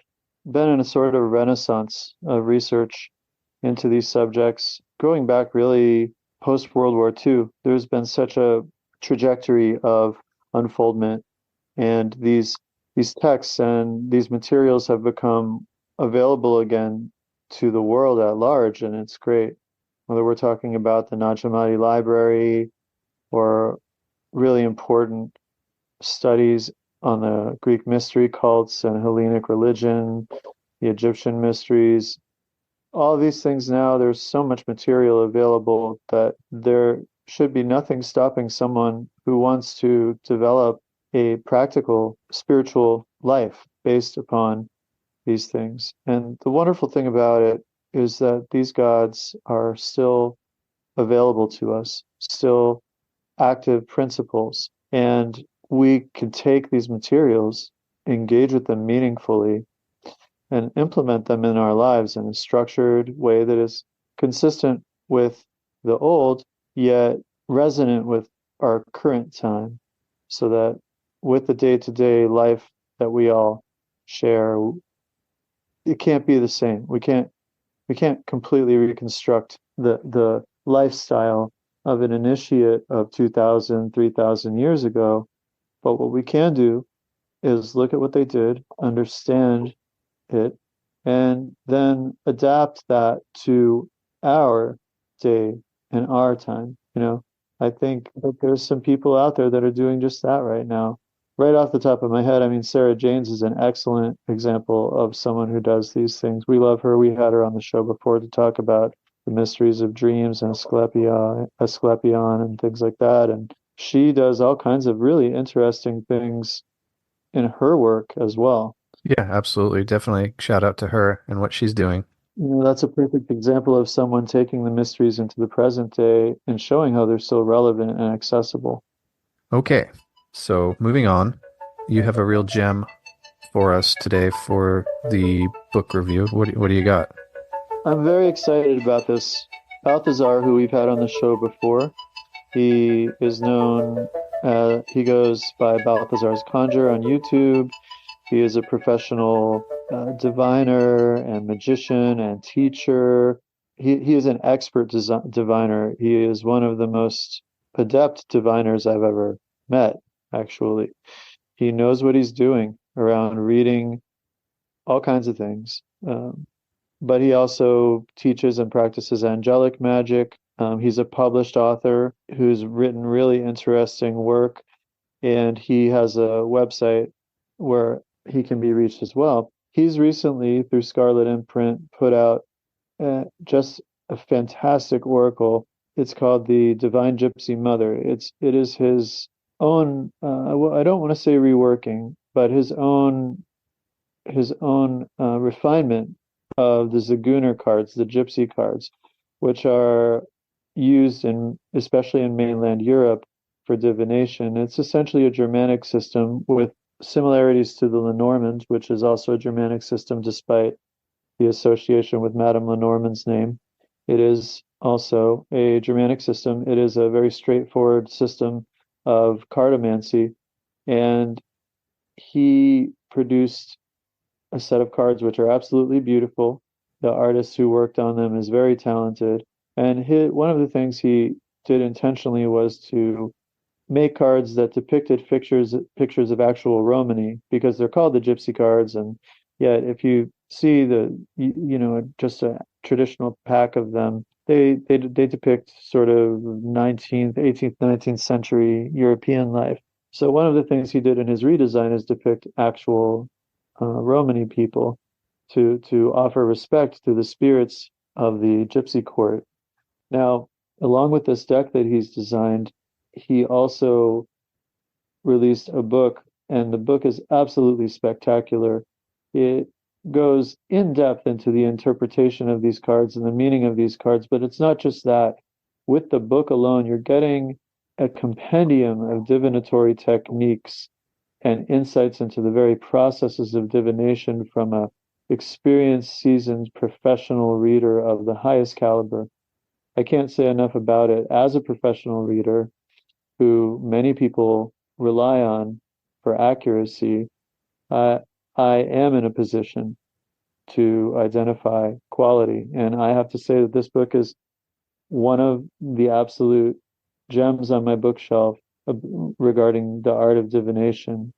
been in a sort of renaissance of research into these subjects, going back really post World War II. There's been such a trajectory of unfoldment, and these texts and these materials have become available again to the world at large, and it's great. Whether we're talking about the Nag Hammadi Library or really important studies on the Greek mystery cults and Hellenic religion, the Egyptian mysteries, all these things now, there's so much material available that there should be nothing stopping someone who wants to develop a practical spiritual life based upon these things. And the wonderful thing about it is that these gods are still available to us, still active principles. And we can take these materials, engage with them meaningfully, and implement them in our lives in a structured way that is consistent with the old, yet resonant with our current time, so that with the day-to-day life that we all share, it can't be the same. We can't completely reconstruct the lifestyle of an initiate of 2,000, 3,000 years ago. But what we can do is look at what they did, understand it, and then adapt that to our day and our time. I think that there's some people out there that are doing just that right now. Right off the top of my head, I mean, Sarah Janes is an excellent example of someone who does these things. We love her. We had her on the show before to talk about the mysteries of dreams and Asclepion and things like that. And she does all kinds of really interesting things in her work as well. Yeah, absolutely. Definitely shout out to her and what she's doing. That's a perfect example of someone taking the mysteries into the present day and showing how they're still relevant and accessible. Okay, so moving on, you have a real gem for us today for the book review. What do you got? I'm very excited about this. Balthazar, who we've had on the show before, he is known, he goes by Balthazar's Conjure on YouTube. He is a professional diviner and magician and teacher. He is an expert diviner. He is one of the most adept diviners I've ever met, actually. He knows what he's doing around reading all kinds of things. But he also teaches and practices angelic magic. He's a published author who's written really interesting work, and he has a website where he can be reached as well. He's recently, through Scarlet Imprint, put out just a fantastic oracle. It's called the Divine Gypsy Mother. It is his own. I don't want to say reworking, but his own refinement of the Zaguner cards, the Gypsy cards, which are used especially in mainland Europe for divination. It's essentially a Germanic system with similarities to the Lenormand, which is also a Germanic system despite the association with Madame Lenormand's name. It is also a Germanic system. It is a very straightforward system of cartomancy, and he produced a set of cards which are absolutely beautiful. The artist who worked on them is very talented, and one of the things he did intentionally was to make cards that depicted pictures of actual Romany, because they're called the gypsy cards, and yet if you see just a traditional pack of them, they depict sort of 19th, 18th, 19th century European life. So one of the things he did in his redesign is depict actual Romani people to offer respect to the spirits of the gypsy court. Now, along with this deck that he's designed, he also released a book, and the book is absolutely spectacular. It goes in depth into the interpretation of these cards and the meaning of these cards, but it's not just that. With the book alone, you're getting a compendium of divinatory techniques and insights into the very processes of divination from a experienced, seasoned professional reader of the highest caliber. I can't say enough about it. As a professional reader who many people rely on for accuracy, I am in a position to identify quality. And I have to say that this book is one of the absolute gems on my bookshelf regarding the art of divination.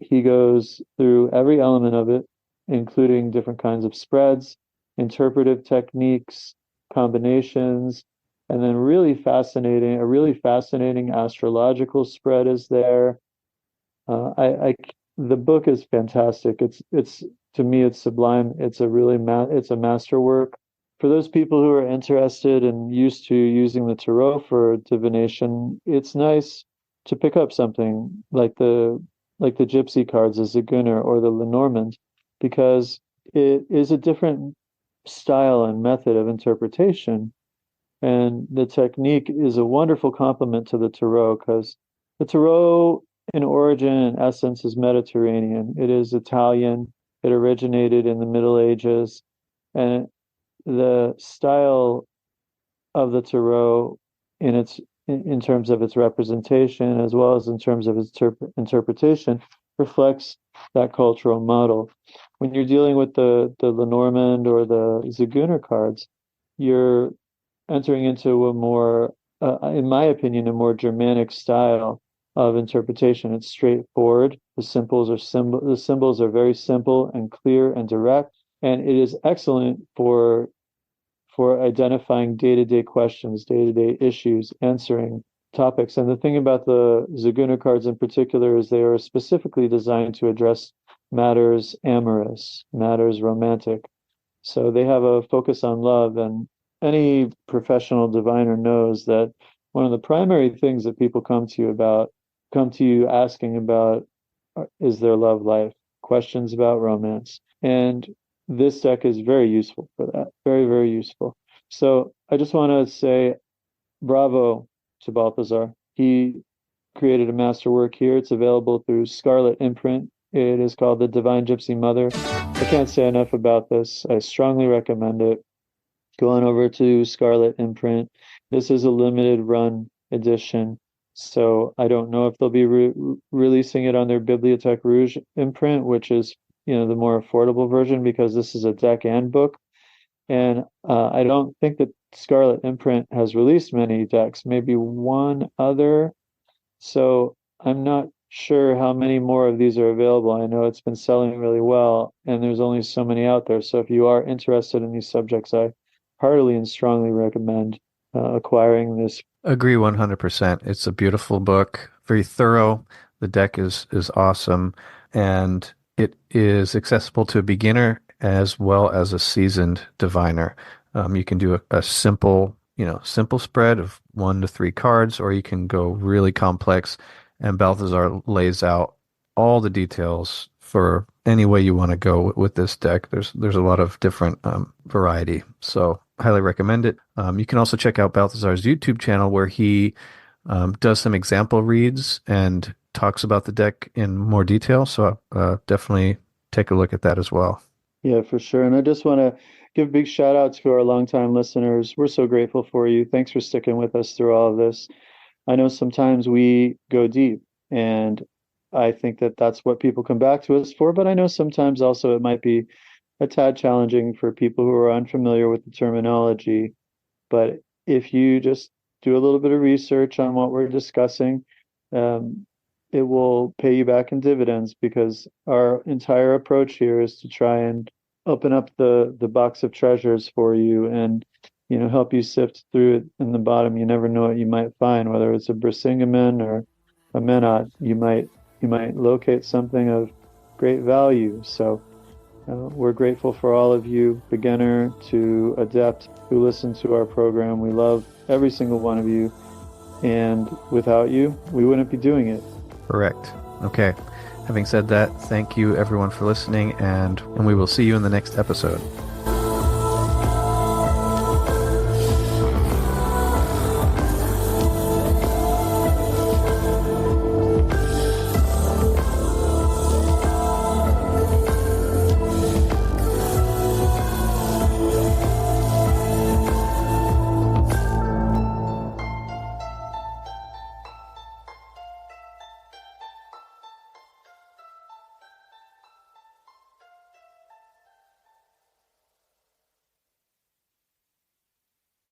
He goes through every element of it, including different kinds of spreads, interpretive techniques, combinations, and then a really fascinating astrological spread is there. The book is fantastic. It's to me, it's sublime. It's a masterwork. For those people who are interested and used to using the tarot for divination, it's nice to pick up something like the Gypsy cards, the Zigeuner or the Lenormand, because it is a different style and method of interpretation. And the technique is a wonderful complement to the tarot, because the tarot in origin and essence is Mediterranean. It is Italian. It originated in the Middle Ages. And the style of the tarot in terms of its representation as well as in terms of its interpretation reflects that cultural model. When you're dealing with the Lenormand or the Zigeuner cards, you're entering into a more, in my opinion, a more Germanic style of interpretation. It's straightforward. The symbols are very simple and clear and direct, and it is excellent for identifying day-to-day questions, day-to-day issues, answering topics. And the thing about the Zigeuner cards in particular is they are specifically designed to address matters amorous, matters romantic. So they have a focus on love, and any professional diviner knows that one of the primary things that people come to you asking about is their love life, questions about romance. And this deck is very useful for that. Very, very useful. So I just want to say bravo to Balthazar. He created a masterwork here. It's available through Scarlet Imprint. It is called The Divine Gypsy Mother. I can't say enough about this. I strongly recommend it. Go on over to Scarlet Imprint. This is a limited run edition, so I don't know if they'll be releasing it on their Bibliothèque Rouge imprint, which is the more affordable version, because this is a deck and book. And I don't think that Scarlet Imprint has released many decks, maybe one other. So I'm not sure how many more of these are available. I know it's been selling really well, and there's only so many out there. So if you are interested in these subjects, I heartily and strongly recommend acquiring this. Agree 100%. It's a beautiful book, very thorough. The deck is awesome, and it is accessible to a beginner as well as a seasoned diviner. You can do a simple spread of 1 to 3 cards, or you can go really complex, and Balthazar lays out all the details for any way you want to go with this deck. There's a lot of different variety, so highly recommend it. You can also check out Balthazar's YouTube channel, where he does some example reads and talks about the deck in more detail, so definitely take a look at that as well. Yeah, for sure. And I just want to give a big shout out to our longtime listeners. We're so grateful for you. Thanks for sticking with us through all of this. I know sometimes we go deep, and I think that that's what people come back to us for, but I know sometimes also it might be a tad challenging for people who are unfamiliar with the terminology. But if you just do a little bit of research on what we're discussing, it will pay you back in dividends, because our entire approach here is to try and open up the box of treasures for you and help you sift through it in the bottom. You never know what you might find, whether it's a Brisingamen or amenat, you might locate something of great value. So we're grateful for all of you, beginner to adept, who listen to our program. We love every single one of you, and without you, we wouldn't be doing it. Correct. Okay. Having said that, thank you everyone for listening, and we will see you in the next episode.